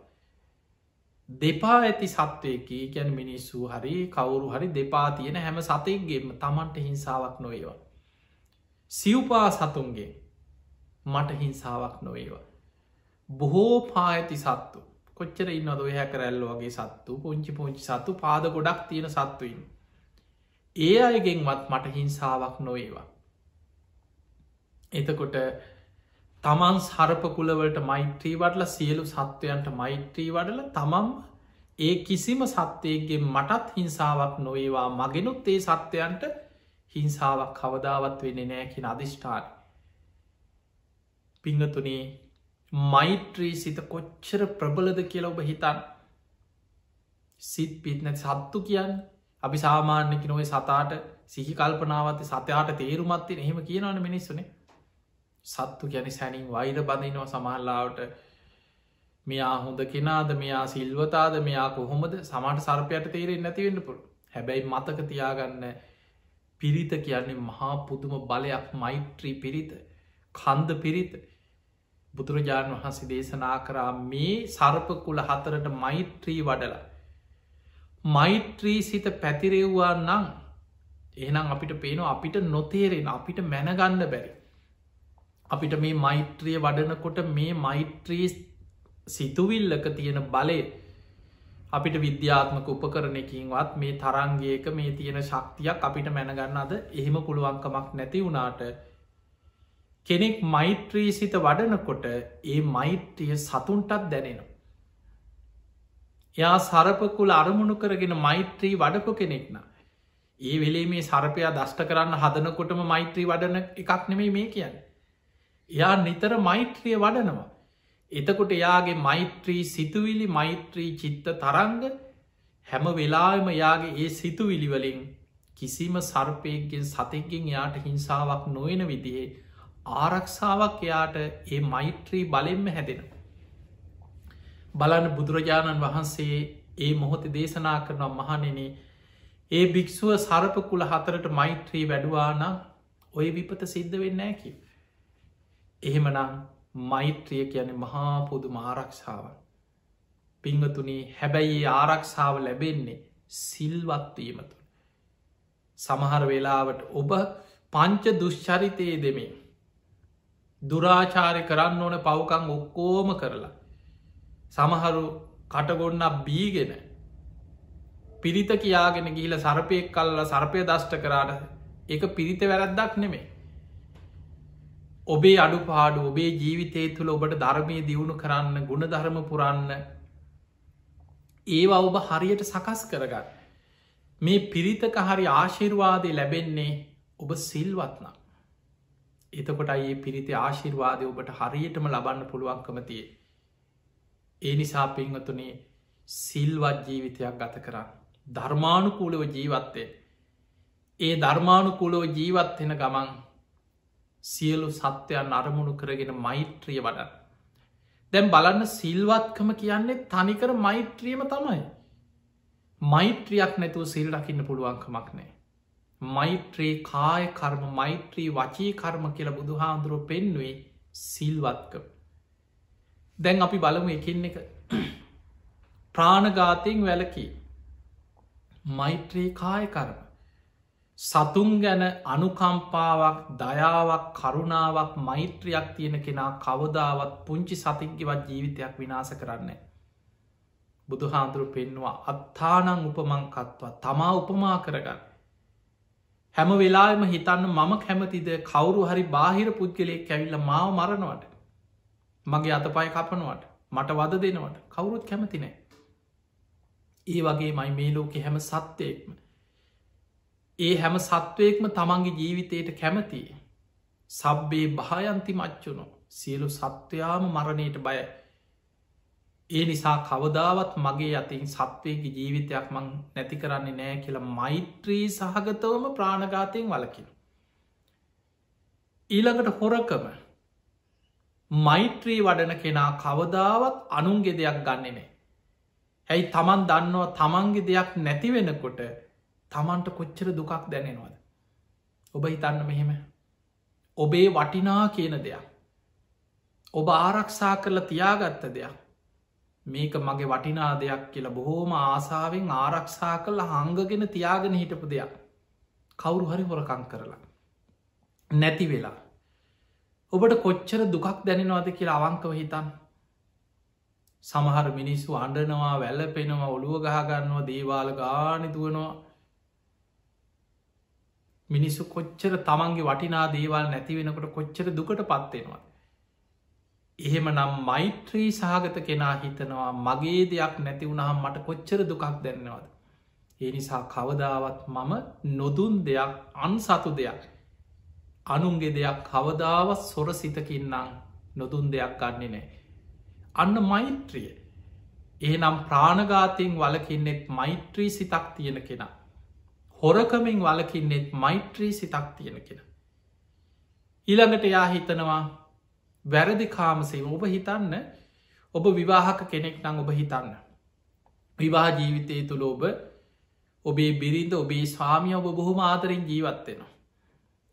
දෙපා ඇති සත්වයකි ගැන මිනිස්සු හරි කවුරු හරි දෙපා තියෙන හැම සතයක්ගේම තමන්ට හිංසාවක් නොඒවා. සිව්පා සතුන්ගේ මට හිංසාවක් නොඒවා. බොහෝ පා ඇති සත්තු කොච්චර ඉන්න දොය හැ කරැල්ල වගේ සත්තු පුංචි පුංචි සත්තු පාද ගොඩක් තියෙන සත්තුයින්. ඒ අයගෙන්වත් මට හිංසාවක් නොඒවා. එතකොට තමන් සරප කුලවලට මෛත්‍රී වඩල සියලු සත්වයන්ට මෛත්‍රී වඩල තමම් ඒ කිසිම සත්වයගේ මටත් හිංසාවක් නොඒවා මගෙනුත් ඒ සත්වයන්ට හිංසාවක් කවදාවත් වෙන්නේ නෑකින අධිෂ්ඨාන. පිංහතුනේ මෛත්‍රී සිත කොච්චර ප්‍රබලද කියලා ඔබ හිතන් සිත් පිත්නැති සත්තු කියන්න අපි සාමාන්‍යකි නොවේ සතාට සිහි කල්පනාවත සතයාට තේරුමත්තින එහෙම කියනවන මිනිස්සුනේ සත්තු ගැන සැනින් වෛර බඳනවා සමහල්ලාවට මෙයා හොඳ කෙනාද මෙයා සිල්වතාද මෙයා කොහොමද සමට සර්පයට තේරෙන් නැතිවෙන්න පුළ හැබැයි මතක තියාගන්න පිරිත කියන්නේ මහා පුදුම බලයක් මෛත්‍රී පිරිත කන්ද පිරිත බුදුරජාණන් වහන්සේ දේශනා කරා මේ සර්පකුල 4ට මෛත්‍රී වඩල මෛත්‍රී සිත පැතිරෙව්වා නම් එහනම් අපිට පේනවා අපිට නොතේරෙන අපිට මැනගන්න බැරි අපිට මේ මෛත්‍රිය වඩනකොට මේ මෛත්‍රී සිතුවිල්ලක තියෙන බලය අපිට විද්‍යාත්මක උපකරණයකින්වත් මේ තරංගයක මේ තියෙන ශක්තියක් අපිට මැනගන්නද එහෙම පුළුවන්කමක් නැති වුණාට කෙනෙක් මෛත්‍රී සිත වඩනකොට ඒ මෛත්‍රිය සතුන්ටත් දැනෙනවා. එයා සරපකුල අරමුණු කරගෙන මෛත්‍රී වඩපු කෙනෙක්න. ඒ වෙලේ මේ සරපයා දෂ්ට කරන්න හදනකොටම මෛත්‍රී වඩන එකක් නෙමේ මේ කියන්න. එයා නිතර මෛත්‍රිය වඩනවා. එතකොට එයාගේ මෛත්‍රී සිතුවිලි මෛත්‍රී චිත්ත තරංග හැම වෙලාම යාගේ ඒ සිතුවිලිවලින් කිසිම සර්පයගෙන් සතෙක්ගෙන් එයාට හිංසාවක් නොයන විදිහේ ආරක්ෂාවක් එයාට ඒ මෛත්‍රී බලෙන්ම හැදෙන. බලන්න බුදුරජාණන් වහන්සේ ඒ මොහොත දේශනා කරනවා මහනෙන ඒ භික්‍ෂුව සරපකුල 4ට මෛත්‍රී වැඩුවානම් ඔය විපත සිද්ධ වෙන්න ඇකි. එහෙමනම් මෛත්‍රිය කියන මහා පුදුම ආරක්ෂාව. පිංවතුනී හැබැයි ආරක්ෂාව ලැබෙන්නේ සිල්වත්වීමතු. සමහර වෙලාවට ඔබ පංච දුෂ්චරිතයේ දෙමින් දුරාචාරය කරන්න ඕන පවකං ඔක්කෝම කරලා සමහරු කටගොන්නක් බීගෙන පිරිත කියාගෙන ගිහිල සර්පයක් කල්ලා සර්පය දෂ්ට කරාට එක පිරිත වැරැද්දක් නෙමේ. ඔබේ අඩු පාඩු ඔබේ ජීවිතය තුළ ඔබට ධර්මය දියුණු කරන්න ගුණ ධර්ම පුරන්න ඒවා ඔබ හරියට සකස් කරගන්න. මේ පිරිතක හරි ආශිර්වාදය ලැබෙන්නේ ඔබ සිල්වත්නම්. එතකොට ඒ පිරිත ආශිර්වාදය ඔබට හරියටම ලබන්න පුළුවන්කමතිය. ඒ නිසා පින්වතුනේ සිල්වත් ජීවිතයක් ගත කරන්න. ධර්මානුකූලව ජීවත්තය. ඒ ධර්මානුකූලව ජීවත්වෙන ගමන් සියලු සත්‍යයන් අරමුණු කරගෙන මෛත්‍රිය වඩන්. දැම් බලන්න සිල්වත්කම කියන්නේ තනිකර මෛත්‍රියම තමයි. මෛත්‍රියක් නැතුව සිල් රකින්න පුළුවන්කමක් නෑ. මෛත්‍රී කාය කර්ම මෛත්‍රී වචී කර්ම කියලා බුදු හාමුදුරුව පෙන්වේ සිල්වත්කම. දැන් අපි බලමු එකින් එක ප්‍රාණඝාතයෙන් වැලකී මෛත්‍රී කාය කර්ම සතුන් ගැන අනුකම්පාවක් දයාවක් කරුණාවක් මෛත්‍රයක් තියෙන කෙනා කවදාවත් පුංචි සතික්ගවත් ජීවිතයක් විනාස කරන්නේ. බුදු හාදුරු පෙන්වා අත්තානං උපමංකත්වා තමා උපමා කරගන්න. හැම වෙලාම හිතන්න මම කැමතිද කවුරු හරි බාහිර පුද්ගලයෙක් ඇවිල්ල මාව මරණවට මගේ අතපය කපනවට මට වද දෙනවට කවුරුත් කැමති නෑ. ඒ වගේ මයි මේ ලෝකෙ හැම සත්වයෙක්ම ඒ හැම සත්වයෙක්ම තමන්ගේ ජීවිතයට කැමතියි. සබ්බේ භායන්ති මච්චුණු සියලු සත්වයාම මරණයට බය. ඒ නිසා කවදාවත් මගේ අතින් සත්වයගේ ජීවිතයක් මං නැති කරන්නේ නෑ කියලා මෛත්‍රී සහගතවම ප්‍රාණඝාතයෙන් වලකින. ඊළඟට හොරකම මෛත්‍රී වඩන කෙනා කවදාවත් අනුන්ගේ දෙයක් ගන්නේ නෑ. හැයි තමන් දන්නවා තමන්ගේ දෙයක් නැතිවෙනකොට තමන්ට කොච්චර දුකක් දැනෙනවද. ඔබ හිතන්න මෙහෙම ඔබේ වටිනා කියන දෙයක් ඔබ ආරක්ෂා කරලා තියාගත්ත දෙයක් මේක මගේ වටිනා දෙයක් කියලා බොහෝම ආසාාවෙන් ආරක්ෂා කළ හංගගෙන තියාගෙන හිටපු දෙයක් කවුරු හරි හොරකං කරලා නැති වෙලා ඔබට කොච්චර දුකක් දැනෙනවාද කියලා අවංකව හිතන්. සමහර මිනිස්සු අඩනවා වැල්ල පෙනවා ඔළුව ගහගන්නවා දේවාල ගානි දුවනවා. මිනිස්සු කොච්චර තමන්ගේ වටිනා දේවල් නැති වෙනකොට කොච්චර දුකට පත්වෙනවා. එහෙම නම් මෛත්‍රී සහගත කෙනා හිතනවා මගේ දෙයක් නැති වුණහම් මට කොච්චර දුකක් දැන්නවද. ඒ නිසා කවදාවත් මම නොදුන් දෙයක් අන්සතු දෙයක් අනුන්ගේ දෙයක් කවදාවත් සොර සිතකින්නම් නොදුන් දෙයක් ගන්නේ නෑ. අන්න මෛත්‍රිය එහෙනම් ප්‍රාණඝාතයෙන් වලකින්නෙත් මෛත්‍රී සිතක් තියෙන කෙනා. හොරකමින් වලකින්නෙත් මෛත්‍රී සිතක් තියෙන කෙන. ඊළඟට යා හිතනවා වැරදි කාමසේ ඔබ හිතන්න ඔබ විවාහක කෙනෙක් නං ඔබ හිතන්න. විවාහ ජීවිතය තුළ ඔබේ බිරිඳ ඔබේ ස්වාමිය ඔබ බොහොම ආදරෙන් ජීවත්වෙනවා.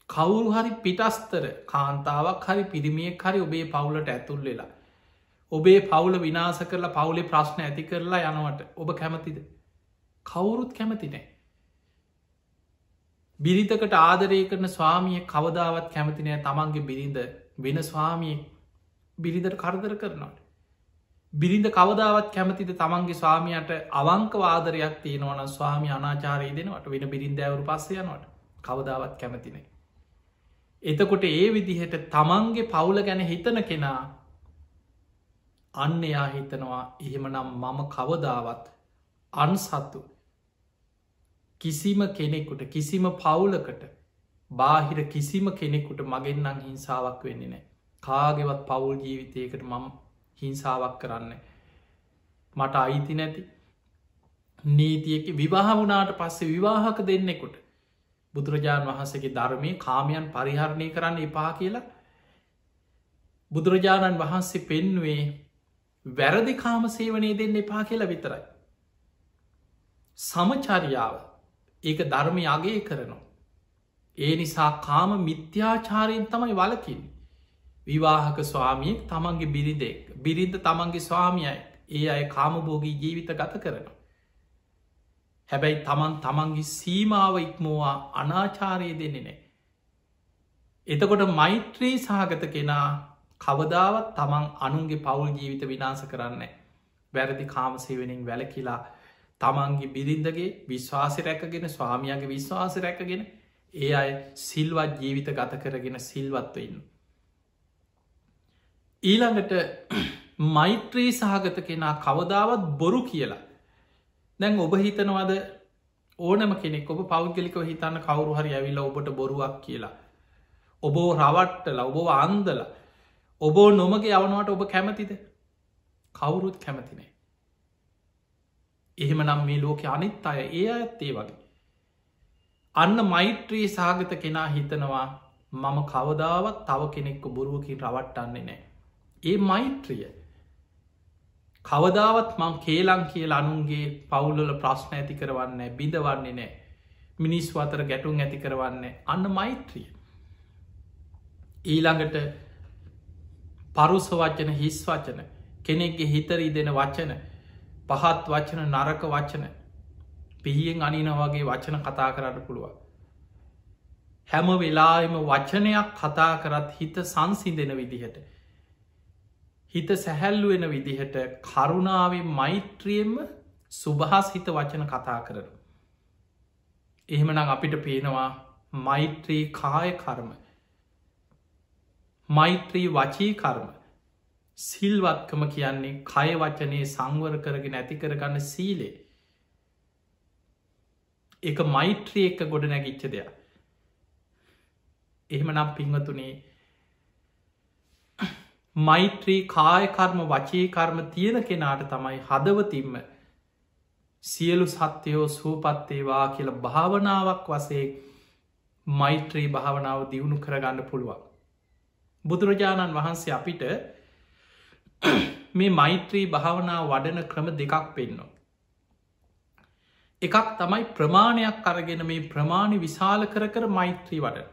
කවුරු හරි පිටස්තර කාන්තාවක් හරි පිරිමියෙක් හරි ඔබේ පවුලට ඇතුල් වෙලා. ඔබේ පවුල විනාස කරලා පවුලේ ප්‍රශ්න ඇති කරලා යනවට ඔබ කැමතිද. කවුරුත් කැමති නෑ. බිරිතකට ආදරය කරන ස්වාමිය කවදාවත් කැමති නෑ තමන්ගේ බිරිඳ වෙන ස්වාමිය බිරිඳට කරදර කරනවට. බිරිඳ කවදාවත් කැමතිද තමන්ගේ ස්වාමියයට අවංක වාදරයක් තියෙනවන ස්වාමි අනාචාරය දෙනවට වෙන බිරින්දෑවරු පස්සයනවට කවදාවත් කැමතිනේ. එතකොට ඒ විදිහට තමන්ගේ පවුල ගැන හිතන කෙනා අන්න එයා හිතනවා එහෙමනම් මම කවදාවත් අන්සත්තු කිසිම කෙනෙකුට කිසිම පවුලකට බාහිර කිසිම කෙනෙකුට මගෙන්න්නන් හිංසාවක් වෙන්නේ නෑ. කාගෙවත් පවුල් ජීවිතයකට මම හිංසාවක් කරන්න. මට අයිති නැති නීතියක විවාහ වනාට පස්සේ විවාහක දෙන්නෙකුට බුදුරජාණන් වහන්සේගේ ධර්මය කාමයන් පරිහරණය කරන්න එපා කියලා බුදුරජාණන් වහන්සේ පෙන්වේ වැරදි කාම සේවනය දෙන්න එපා කියලා විතරයි. සමචරියාව ඒක ධර්මය අගේ කරනවා. ඒ නිසා කාම මිත්‍යාචාරයෙන් තමයි වලකින්. විවාහක ස්වාමියෙක් තමන්ගේ බිරිදෙක් බිරිඳ තමන්ගේ ස්වාමියයි ඒ අය කාමභෝගී ජීවිත ගත කරනවා. හැබැයි තමන්ගේ සීමාව ඉක්මවා අනාචාරය දෙන්නේ නෑ. එතකොට මෛත්‍රී සහගත කෙනා කවදාවත් තමන් අනුන්ගේ පවුල් ජීවිත විනාස කරන්න වැරදි කාමසේවනින් වැලකිලා තමන්ගේ බිරිඳගේ විශ්වාසි රැකගෙන ස්වාමියගේ විශ්වාස රැකගෙන ඒ අය සිල්වත් ජීවිත ගත කරගෙන සිල්වත්ව ඉන්න. ඊළඟට මෛත්‍රී සහගත කෙනා කවදාවත් බොරු කියලා. දැන් ඔබ හිතනවද ඕනම කෙනෙක් ඔබ පෞද්ගලිකව හිතන්න කවරු හරි ඇවිල්ල ඔබට බොරුවක් කියලා. ඔබෝ රවට්ටල ඔබෝ අන්දල ඔබෝ නොමගේ යවනවට ඔබ කැමතිද කවුරුත් කැමතිනේ. එහෙම නම් මේ ලෝක අනිත් අය ඒ ඇත්තේ වගේ. අන්න මෛත්‍රී සාගත කෙනා හිතනවා මම කවදාවත් තව කෙනෙක්ක බොරුවකින් රවට්ටන්නේ නෑ. ඒ මෛත්‍රිය කවදාවත් මං කේලං කියල අනුන්ගේ පවුල්ල ප්‍රශ්න ඇති කරවන්න බිඳවන්නේ නෑ. මිනිස් අතර ගැටුම් ඇති කරවන්න අන්න මෛත්‍රිය. ඊළඟට පරුස වචන හිස් වචන කෙනෙක්ගේ හිතරී දෙන වචන පහත් වචන නරක වචන පිහියෙන් අනින වගේ වචන කතා කරන්න පුළුවන්. හැම වෙලාම වචනයක් කතා කරත් හිත සංසිදෙන විදිහට හිත සැහැල්ලුවෙන විදිහට කරුණාවෙන් මෛත්‍රියෙන්ම සුභහස් හිත වචන කතා කරන. එහෙමනම් අපිට පේනවා මෛත්‍රී කාය කර්ම මෛත්‍රී වචී කර්ම සිල්වත්කම කියන්නේ කය වචනය සංවර කරගෙන ඇති කරගන්න සීලේ එක මෛත්‍රී එක ගොඩ නැගිච්ච දෙයක්. එහෙම නම් පින්වතුනේ මෛත්‍රී කායකර්ම වචී කර්ම තියෙන කෙනාට තමයි හදවතින්ම සියලු සත්‍යයෝ සූපත්තේවා කියල භාවනාවක් වසේ මෛත්‍රී භාවනාව දියුණු කරගන්න පුළුවන්. බුදුරජාණන් වහන්සේ අපිට මේ මෛත්‍රී භාවනාව වඩන ක්‍රම දෙකක් පෙන්නවා. එකක් තමයි ප්‍රමාණයක් අරගෙන මේ ප්‍රමාණි විශාල කර මෛත්‍රී වඩ.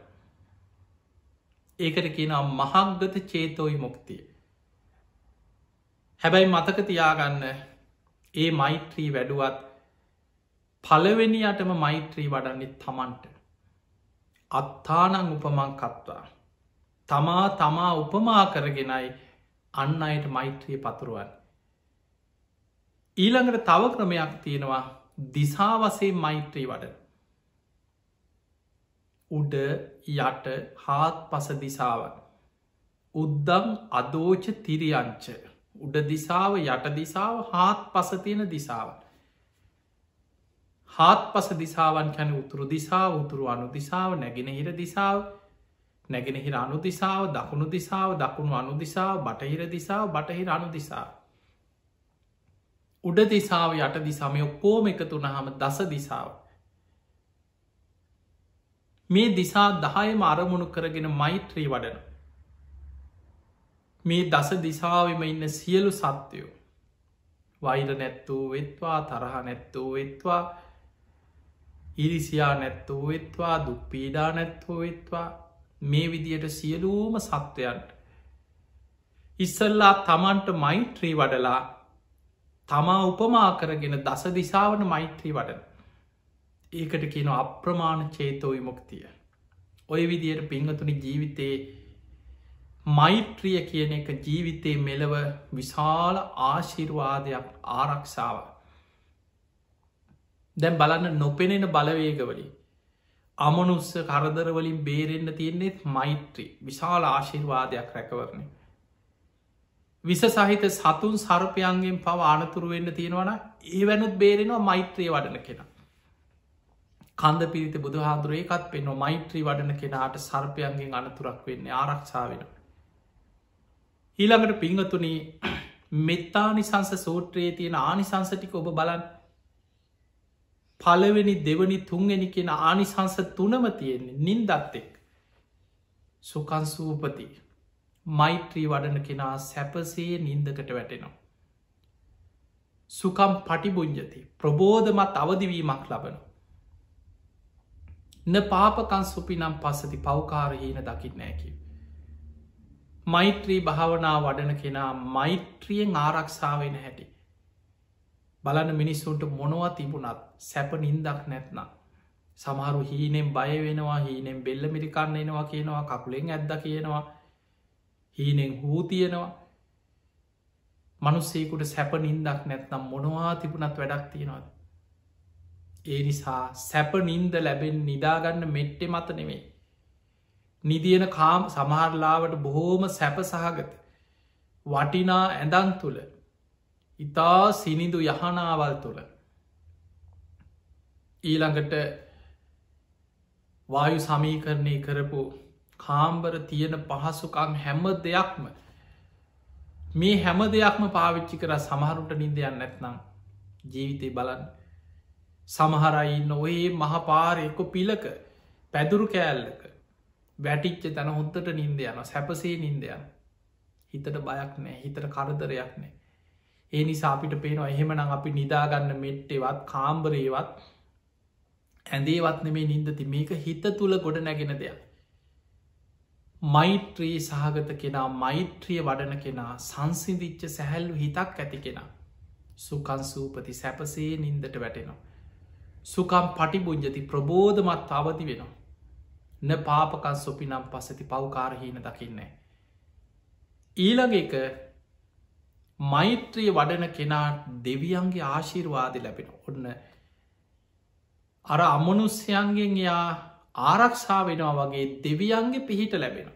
ඒකට කියනම් මහක්ගත චේතෝයි මුක්තිය. හැබැයි මතක තියාගන්න ඒ මෛත්‍රී වැඩුවත් පළවෙනියටම මෛත්‍රී වඩන්නෙත් තමන්ට. අත්තානං උපමං කත්වා. තමා උපමා කරගෙනයි අන්න අයට මෛත්‍රිය පතුරුවන්. ඊළඟට තව ක්‍රමයක් තියෙනවා දිසා වසේ මෛත්‍රී වඩ. උඩ යට හාත් පස දිසාවන්. උද්දම් අදෝච තිරියංච. උඩ දිසාව යට දිසාව හාත් පස තියෙන දිසාව. හාත් පස දිසාවන් කැන උතුරු දිසාව උතුරු අනු දිසාව නැගෙනහිර දිසාව නැගෙනහිර අනු දිසාව දකුණු දිසාව දකුණු අනු දිසාව බටහිර දිසාව බටහිර අනු දිසාව. උඩ දිසාව යට දිසාමය ඔක්කෝම එකතු වුණහම දස දිසාව. මේ දිසා 10ම අරමුණු කරගෙන මෛත්‍රී වඩන. මේ දස දිසාවම ඉන්න සියලු සත්‍යයෝ වෛර නැත්තූ වෙත්වා තරහ නැත්තූ වෙත්වා ඉරිසියා නැත්තූ වෙත්වා දුක්පීඩා නැත්තෝ වෙත්වා මේ විදියට සියලූම සත්වයන්ට ඉස්සල්ලා තමන්ට මෛත්‍රී වඩලා තමා උපමා කරගෙන දස දිසාවන මෛත්‍රී වඩන. ඒකට කියන අප්‍රමාණ චේතෝ විමුක්තිය. ඔය විදියට පිංහතුනි ජීවිතයේ මෛත්‍රිය කියන එක ජීවිතයේ මෙලව විශාල ආශිර්වාදයක් ආරක්ෂාව. දැන් බලන්න නොපෙනෙන බලවේගවලින් අමනුස්ස කරදරවලින් බේරෙන්න්න තියෙන්නේෙත් මෛත්‍රී විශාල ආශිර්වාදයක් රැකවරණය. විස සහිත සතුන් සර්පයන්ගෙන් පව අනතුරු වෙන්න තියෙනවන ඒ වැනුත් බේරෙනවා මෛත්‍රී වඩන කෙන. කන්ද පිරිත බුදු හාදුරේකත් පෙන්වා මෛත්‍රී වඩන කෙනාට සර්පයන්ගෙන් අනතුරක් වෙන්නේ ආරක්ෂාවෙන. ඊළඟට පිංහතුනි මෙත්තානිසංස සූත්‍රයේ තියෙන ආනිසංසටික ඔබ බලන් පළවෙනි දෙවනි තුන්වෙනි කියෙන ආනිසංස තුනම තියෙන්නේ නින්දත්තෙක් සුකන්සූපති මෛත්‍රී වඩන කෙනා සැපසේ නින්දකට වැටෙනවා. සුකම් පටිබුංජති ප්‍රබෝධමත් අවදිවීමක් ලබන. න පාපකන් සුපි නම් පස්සති පවකාරහීන දකින්නෑකි. මෛත්‍රී භාවනා වඩන කෙනා මෛත්‍රියෙන් ආරක්ෂාවෙන හැටි. බලන්න මිනිස්සුන්ට මොනවා තිබුණත් සැප නින්දක් නැත්නම්. සමහරු හීනෙන් බය වෙනවා හීනෙන් බෙල්ල මිරිකන්න එනවා කියනවා කකුලෙන් ඇද්ද කියනවා හීනෙන් හූ තියෙනවා මනුස්සේකුට සැප නින්දක් නැත්නම් මොනවා තිබුණත් වැඩක් තියෙනවාද. ඒ නිසා සැප නින්ද ලැබෙන් නිදාගන්න මෙට්ටෙ මත නෙමේ. නිදියන කාම් සමහරලාවට බොහෝම සැප සහගත වටිනා ඇඳන් තුළ ඉතා සිනිදු යහනාවල් තුළ ඊළඟට වායු සමීකරණය කරපු කාම්බර තියෙන පහසුකම් හැම දෙයක්ම මේ හැම දෙයක්ම පාවිච්චි කර සමහරුට නින්දයන්න නැත්නම් ජීවිතය බලන්න සමහරයි නොයේ මහපාරයකො පිලක පැදුරු කෑල්ලක වැටිච්ච තැන හොත්තට නින්ද යන සැපසේ නින්දයන හිතට බයක් නෑ හිතට කරදරයක් නෑ. ඒ නිසා අපිට පේනවා එහෙමනම් අපි නිදාගන්න මෙට්ටෙවත් කාම්බරේවත් ඇඳේවත් නෙමේ නින්දති මේක හිත තුළ ගොඩ නැගෙන දෙයක්. මෛත්‍රී සහගත කෙනා මෛත්‍රිය වඩන කෙනා සංසිදිච්ච සැහැල්ලු හිතක් ඇති කෙනා සුකන්සූපති සැපසේ නින්දට වැටෙනවා. සුකම් පටිබුංජති ප්‍රබෝධමත් අවති වෙනවා. න පාපකන් සොපිනම් පසති පවකාරහීන දකින්නේ. ඊළඟ එක මෛත්‍රිය වඩන කෙනාට දෙවියන්ගේ ආශිර්වාද ලැබෙන ඔන්න අර අමනුස්්‍යයන්ගෙන් යා ආරක්ෂා වෙනවා වගේ දෙවියන්ගේ පිහිට ලැබෙන.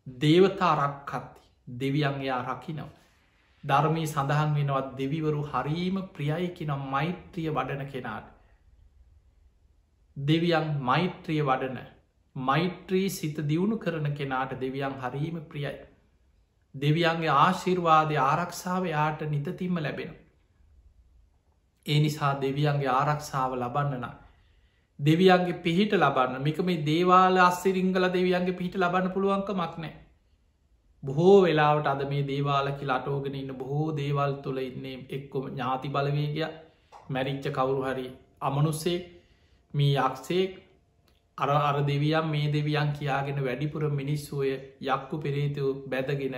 දේවතා රක්කත්ති දෙවියන්ගේ ආරකිනව. ධර්මී සඳහන් වෙනවත් දෙවිවරු හරීම ප්‍රියයිකි නම් මෛත්‍රිය වඩන කෙනාට. දෙවියන් මෛත්‍රිය වඩන මෛත්‍රී සිත දියුණු කරන කෙනාට දෙවියන් හරීම ප්‍රියයි. දෙවියන්ගේ ආශිර්වාදය ආරක්ෂාව යාට නිතතිම්ම ලැබෙන. ඒ නිසා දෙවියන්ගේ ආරක්ෂාව ලබන්නන. දෙවියන්ගේ පිහිට ලබන්න මික මේ දේවාල අස්සිරිංගල දෙවියන්ගේ පිහිට ලබන්න පුළුවන්ක මක්නෑ. බොහෝ වෙලාවට අද මේ දේවාලකි ලටෝගෙන ඉන්න බොහෝ දේවල් තුළ ඉන්නේ එක්කොම ඥාති බලවේගය මැරිච්ච කවුරු හරි අමනුස්සේ මේ යක්ෂේ අර දෙවියන් මේ දෙවියන් කියාගෙන වැඩිපුර මිනිස්සුවය යක්කු පෙරේතු බැදගෙන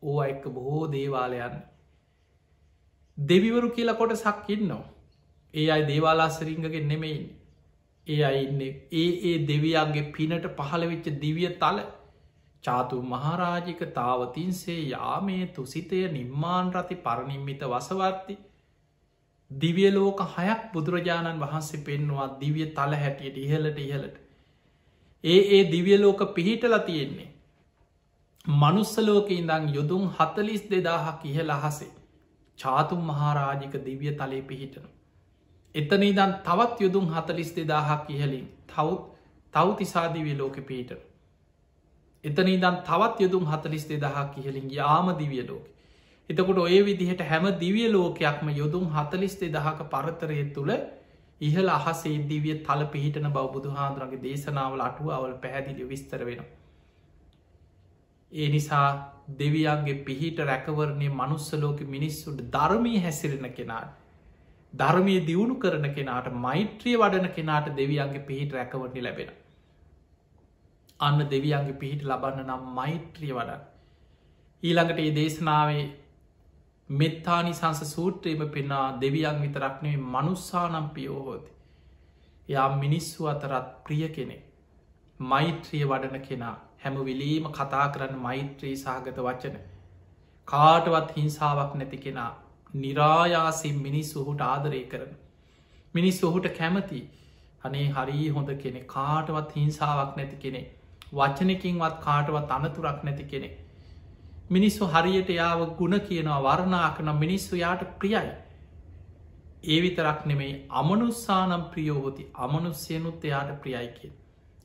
ඕ එක්ක බොහෝ දේවාලයන් දෙවිවරු කියලා කොට සක්කින්නවා. ඒ අයි දේවාලාසරිංගගෙන් නෙමෙයින් ඒ අයින්නේ ඒ දෙවියන්ගේ පිනට පහළවෙච්ච දිවිය තල චාතු මහරාජික තාවතින්සේ යාමේ තුසිතය නිර්මාණ රති පරණින්මිත වසවර්ති දිවිය ලෝක හයක් බුදුරජාණන් වහන්සේ පෙන්වා දිවිය තල හැටියට ඉහලට ඉහලට ඒ දිවිය ලෝක පිහිටල තියෙන්නේ මනුස්සලෝක ඉඳං යොදුම් 42,000 ඉහල අහසේ චාතුම් මහාරාජික දිවිය තලේ පිහිටන එතන ඉදන් තවත් යොදුම් 42,000 ඉහලින් තවතිසා දිවිය ලෝක පිහිටන එතන ඉදන් තවත් යොදුම් 42,000 ඉහලින් යාම දිවිය ලෝක එතකොට ඔය විදිහට හැම දිවිය ලෝකයක්ම යොදුම් 42,000 පරතරය තුළ ඉහල අහසේ දිවිය තල පිහිටන බව බුදු හාදුරගේ දේශනාවල අටුවාවල් පැහැදිලි විස්තර වෙන. ඒ නිසා දෙවියන්ගේ පිහිට රැකවරණය මනුස්සලෝක මිනිස්සුට ධර්මී හැසිරෙන කෙනාට ධර්මය දියුණු කරන කෙනාට මෛත්‍රිය වඩන කෙනාට දෙවියන්ගේ පිහිට රැකවරණි ලැබෙන. අන්න දෙවියන්ගේ පිහිට ලබන්න නම් මෛත්‍රිය වඩන්. ඊළඟට ඒ දේශනාවේ මෙත්තානි සංස සූත්‍රයම පෙන්නා දෙවියන් විතරක්නේ මනුස්සානම් පියෝහෝති. යා මිනිස්සු අතරත් ප්‍රිය කෙනෙ. මෛත්‍රිය වඩන කෙනා හැම විලීම කතා කරන්න මෛත්‍රී සහගත වචන. කාටවත් හිංසාවක් නැති කෙනා නිරායාසින් මිනිස් ඔහුට ආදරය කරන. මිනිස් ඔහුට කැමති අනේ හරී හොඳ කෙනෙ කාටවත් හිංසාවක් නැති කෙනෙ වචනකින්වත් කාටවත් අනතුරක් නැති කෙනෙ. මිනිස්සු හරියට යාව ගුණ කියනවා වර්ණා කන මිනිස්සු යාට ප්‍රියයි. ඒ විතරක් නෙමෙයි අමනුස්සානම් ප්‍රියෝහොති අමනුස්්‍යයනුත් එයාට ප්‍රියයි කිය.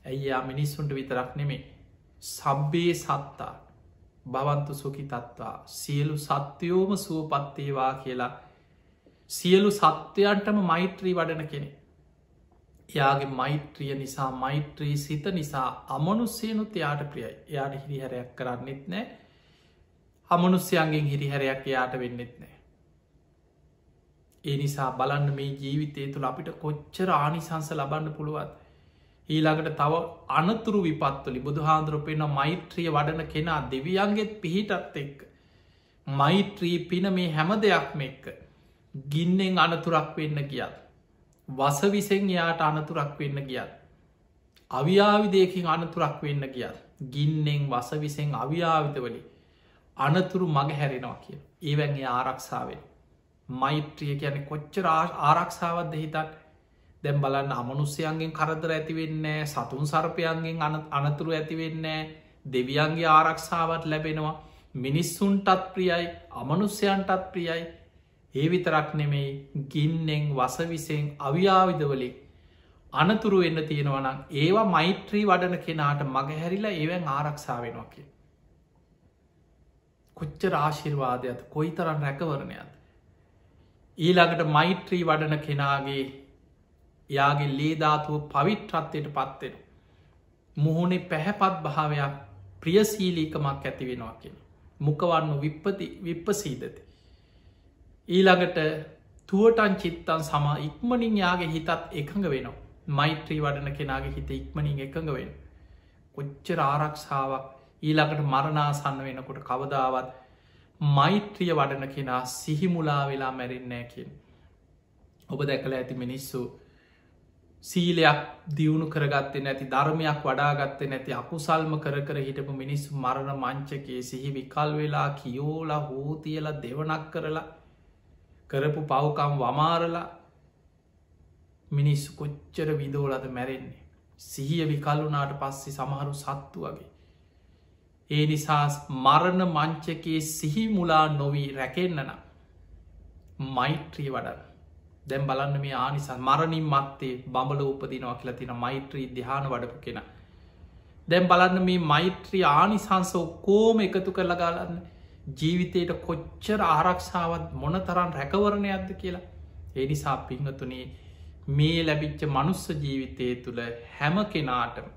ඇයියා මිනිස්සුන්ට විතරක් නෙමේ සබ්බේ සත්තා භවන්තු සුකි තත්වා සියලු සත්‍යයෝම සුවපත්තේවා කියලා සියලු සත්‍යයන්ටම මෛත්‍රී වඩන කෙනෙ. එයාගේ මෛත්‍රිය නිසා මෛත්‍රී සිත නිසා අමනුස්සයනුත් එයාට ප්‍රියයි එයාට හිරිහැරයක් කරන්නෙත් නෑ අමනුස්්‍යයන්ගෙන් හිරිහැරයක් එයාට වෙන්නෙත් නෑ. ඒ නිසා බලන්න මේ ජීවිතය තුළ අපිට කොච්චර ආනිසංස ලබන්න පුළුවත් ඊළඟට තව අනතුරු විපත්වලි බුදුහාන්දුරපෙන මෛත්‍රිය වඩන කෙනා දෙවියන්ගෙත් පිහිටත් එක්ක මෛත්‍රී පින මේ හැම දෙයක්ම එක්ක ගින්නෙන් අනතුරක් වෙන්න ගියත් වසවිසෙන් යාට අනතුරක් වෙන්න ගියත් අවියාවිදයකින් අනතුරක් වෙන්න ගියත් ගින්නෙන් වසවිසෙන් අවියාවිතවලි අනතුරු මග හැරෙනවා කිය ඒවැන්ගේ ආරක්ෂාවෙන් මෛත්‍රිය කියන කොච්චර ආරක්ෂාවත්ද හිතත් දැම් බලන්න අමනුස්්‍යයන්ගෙන් කරදර ඇතිවෙන්නේ සතුන් සර්පයන්ගෙන් අනතුරු ඇතිවෙන්නේ දෙවියන්ගේ ආරක්ෂාවත් ලැබෙනවා මිනිස්සුන්ටත් ප්‍රියයි අමනුස්්‍යයන්ටත් ප්‍රියයි ඒ විතරක් නෙමෙයි ගින්නෙන් වසවිසෙන් අවියාවිදවලින් අනතුරු එන්න තියෙනවනම් ඒවා මෛත්‍රී වඩන කෙනාට මගහැරිලා ඒවැන් ආරක්ෂා වෙනවා කිය. කොච්චර ආශිර්වාදයක්ද කොයි තරන් රැකවරණයද. ඊළඟට මෛත්‍රී වඩන කෙනාගේ යාගේ ලේධාතුව පවිට්‍රත්වයට පත්වෙන. මුහුණේ පැහැපත් භාවයක් ප්‍රියසීලීකමක් ඇති වෙනවා කියෙන. මුකවන්න විප්පසීදති. ඊළඟට තුවටන් චිත්තන් සම ඉක්මනින් යාගේ හිතත් එකඟ වෙනවා. මෛත්‍රී වඩන කෙනාගේ හිත ඉක්මනින් එකඟ වෙන. කොච්චර ආරක්ෂාවක් ඊළඟට මරණාසන්න වෙනකොට කවදාවත් මෛත්‍රිය වඩන කෙනා සිහිමුලා වෙලා මැරෙන්නෑ කියෙන්. ඔබ දැකළ ඇති මිනිස්සු සීලයක් දියුණු කරගත්තේ නැති ධර්මයක් වඩාගත්තේ නැති අකුසල්ම කර හිටපු මිනිස්සු මරණ මංචකයේ සිහි විකල් වෙලා කියෝලා හෝතියලා දෙවනක් කරලා කරපු පව්කම් වමාරලා මිනිස්සු කොච්චර විදෝලද මැරෙන්නේ සිහිය විකල්ලුනාට පස්සේ සමහරු සත්තු වගේ. ඒ නිසා මරණ මංචකයේ සිහි මුලා නොවී රැකෙන්න්නන මෛත්‍රී වඩන්න දැම් බලන්න මේ ආනිසා මරණින් මත්තේ බඹල උපදිනවා කියලා තින මෛත්‍රී දිහාන වඩපු කෙන. දැම් බලන්න මේ මෛත්‍රී ආනිසංස ඔක්කෝම එකතු කරලා ගලන්න ජීවිතයට කොච්චර ආරක්ෂාවත් මොන තරන් රැකවරණය අද කියලා. ඒ නිසා පිංහතුනේ මේ ලැබිච්ච මනුස්ස ජීවිතය තුළ හැම කෙනාටම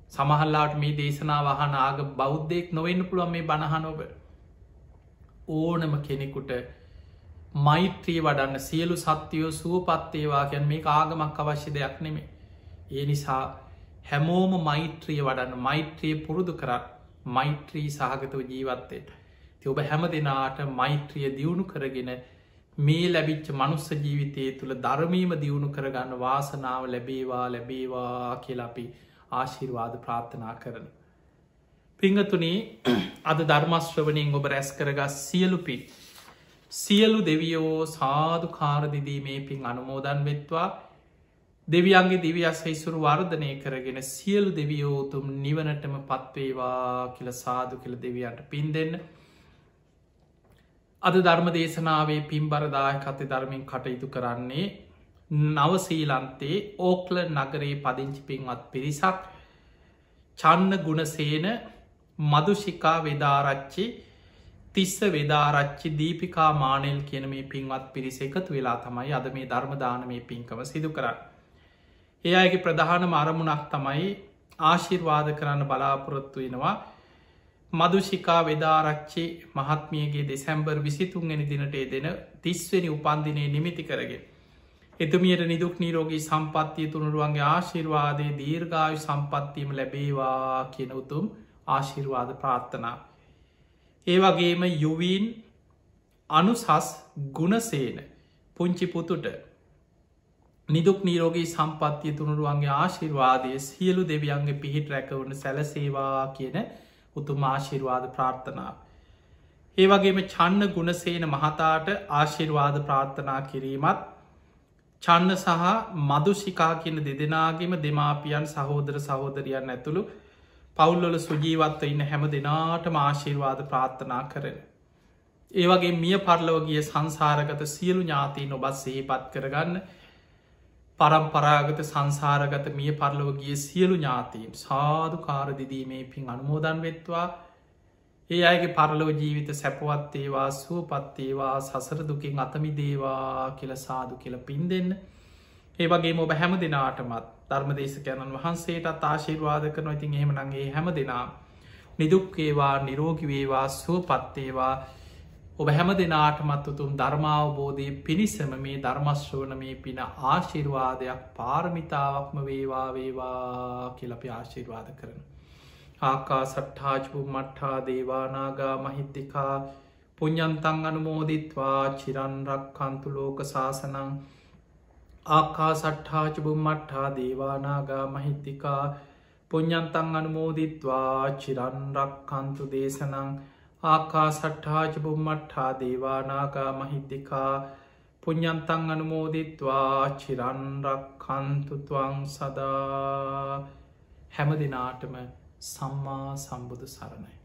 සමහල්ලාට මේ දේශනා වහන ආග බෞද්ධයෙක් නොවෙන්න පුළුවන් මේ බණහනොබ ඕනම කෙනෙකුට මෛත්‍රී වඩන්න සියලු සත්‍යයෝ සුවපත්තේවා කියන් මේ ආගමක් අවශ්‍ය දෙයක් නෙමේ. ඒ නිසා හැමෝම මෛත්‍රිය වඩන්න මෛත්‍රිය පුරුදු කරත් මෛත්‍රී සහගතව ජීවත්තයට ති ඔබ හැම දෙනාට මෛත්‍රිය දියුණු කරගෙන මේ ලැබිච්ච මනුස්ස ජීවිතය තුළ ධර්මීම දියුණු කරගන්න වාසනාව ලැබේවා කියලාපි ආශිර්වාද ප්‍රාර්ථනා කරන. පිංහතුනේ අද ධර්මශ්‍රවනින් ඔබ රැස් කරගස් සියලුපි සියලු දෙවියෝ සාධු කාරදිදීමේ පින් අනුමෝදන් වෙත්වා දෙවියන්ගේ දිවියස් හිසුරු වර්ධනය කරගෙන සියලු දෙවියෝතුම් නිවනටම පත්වේවා කියල සාධු කියල දෙවියන්ට පින් දෙන්න. අද ධර්ම දේශනාවේ පින්බරදාය කත ධර්මින් කටයුතු කරන්නේ නවසීලන්තේ ඕක්ල නගරේ පදිංචි පින්වත් පිරිසක් චන්න ගුණසේන මදුෂිකා වෙදාරච්චි තිස්ස වෙදාරච්චි දීපිකා මානෙල් කියන මේ පින්වත් පිරිස එකතු වෙලා තමයි අද මේ ධර්මදාන මේ පින්කම සිදු කරන්න. ඒ අයගේ ප්‍රධාන අරමුණක් තමයි ආශිර්වාද කරන්න බලාපොරොත්තු වෙනවා මදුෂිකා වෙදාරච්චි මහත්මියගේ දෙසැම්බර් 23 දිනට දෙන 30 වෙනි උපන්දිනය නිමිති කරගෙන. එතුමියට නිදුක් නීරෝගී සම්පත්තිය තුනුරුවන්ගේ ආශිර්වාදය දීර්ඝායු සම්පත්තියම ලැබේවා කියන උතුම් ආශිර්වාද ප්‍රාර්ථනා. ඒ වගේම යුවීන් අනුසස් ගුණසේන පුංචි පුතුට නිදුක් නීරෝගී සම්පත්තිය තුනුරුවන්ගේ ආශිර්වාදය සියලු දෙවියන්ගේ පිහිට රැකවුණ සැලසේවා කියන උතුම් ආශිර්වාද ප්‍රාර්ථනා. ඒ වගේම චන්න ගුණසේන මහතාට ආශිර්වාද ප්‍රාර්ථනා කිරීමත් චන්න සහ මදුෂිකා කියන දෙදෙනගේම දෙමාපියන් සහෝදර සහෝදරයන් ඇතුළු පවුල්ලොල සුජීවත්ව ඉන්න හැම දෙනාටම ආශිර්වාද ප්‍රාර්ථනා කරන. ඒ වගේ මිය පරලවගිය සංසාරගත සියලු ඥාතීන් ඔබත් සහිපත් කරගන්න පරම්පරාගත සංසාරගත මිය පරලවගිය සියලු ඥාතීන් සාධු කාරදිදීමේ පින් අනුමෝදන් වෙත්වා ඒ අයගේ පරලව ජීවිත සැපවත්තේවා සුවපත්තේවා සසර දුකින් අතමි දේවා කියල සාදු කියල පින් දෙන්න. ඒ වගේ ඔබ හැම දෙනාටමත් ධර්මදේශකයණන් වහන්සේටත් ආශිර්වාද කරන ඉතින් එහෙම නගේ හැම දෙනා නිදුක්කේවා නිරෝගිවේවා සුවපත්තේවා ඔබ හැම දෙනාටමත් උතුම් ධර්මාවබෝධය පිණිසම මේ ධර්මශ්‍රවන මේ පින ආශිර්වාදයක් පාරමිතාවක්ම වේවා කියලපි ආශිර්වාද කරන. ආකා සට්ඨාජපු මට්ඨා දේවානාගා මහිත්තිකා පුඤ්ඤන්තං අනුමෝදිත්වා චිරන්රක් කන්තු ලෝක සාසනං ආකා සට්ඨාජපු මට්ඨා දේවානාගා මහිත්තිකා පුඤ්ඤන්තං අනුමෝදිත්වා චිරන්රක් කන්තු දේශනං ආකා සට්ඨාජපු මට්ඨා දේවානාගා මහිත්තිකා පුඤ්ඤන්තං අනුමෝදිත්වා චිරන්රක් කන්තු ත්වං සදා. හැම දිනාටම සම්මා සම්බුදු සරණයි.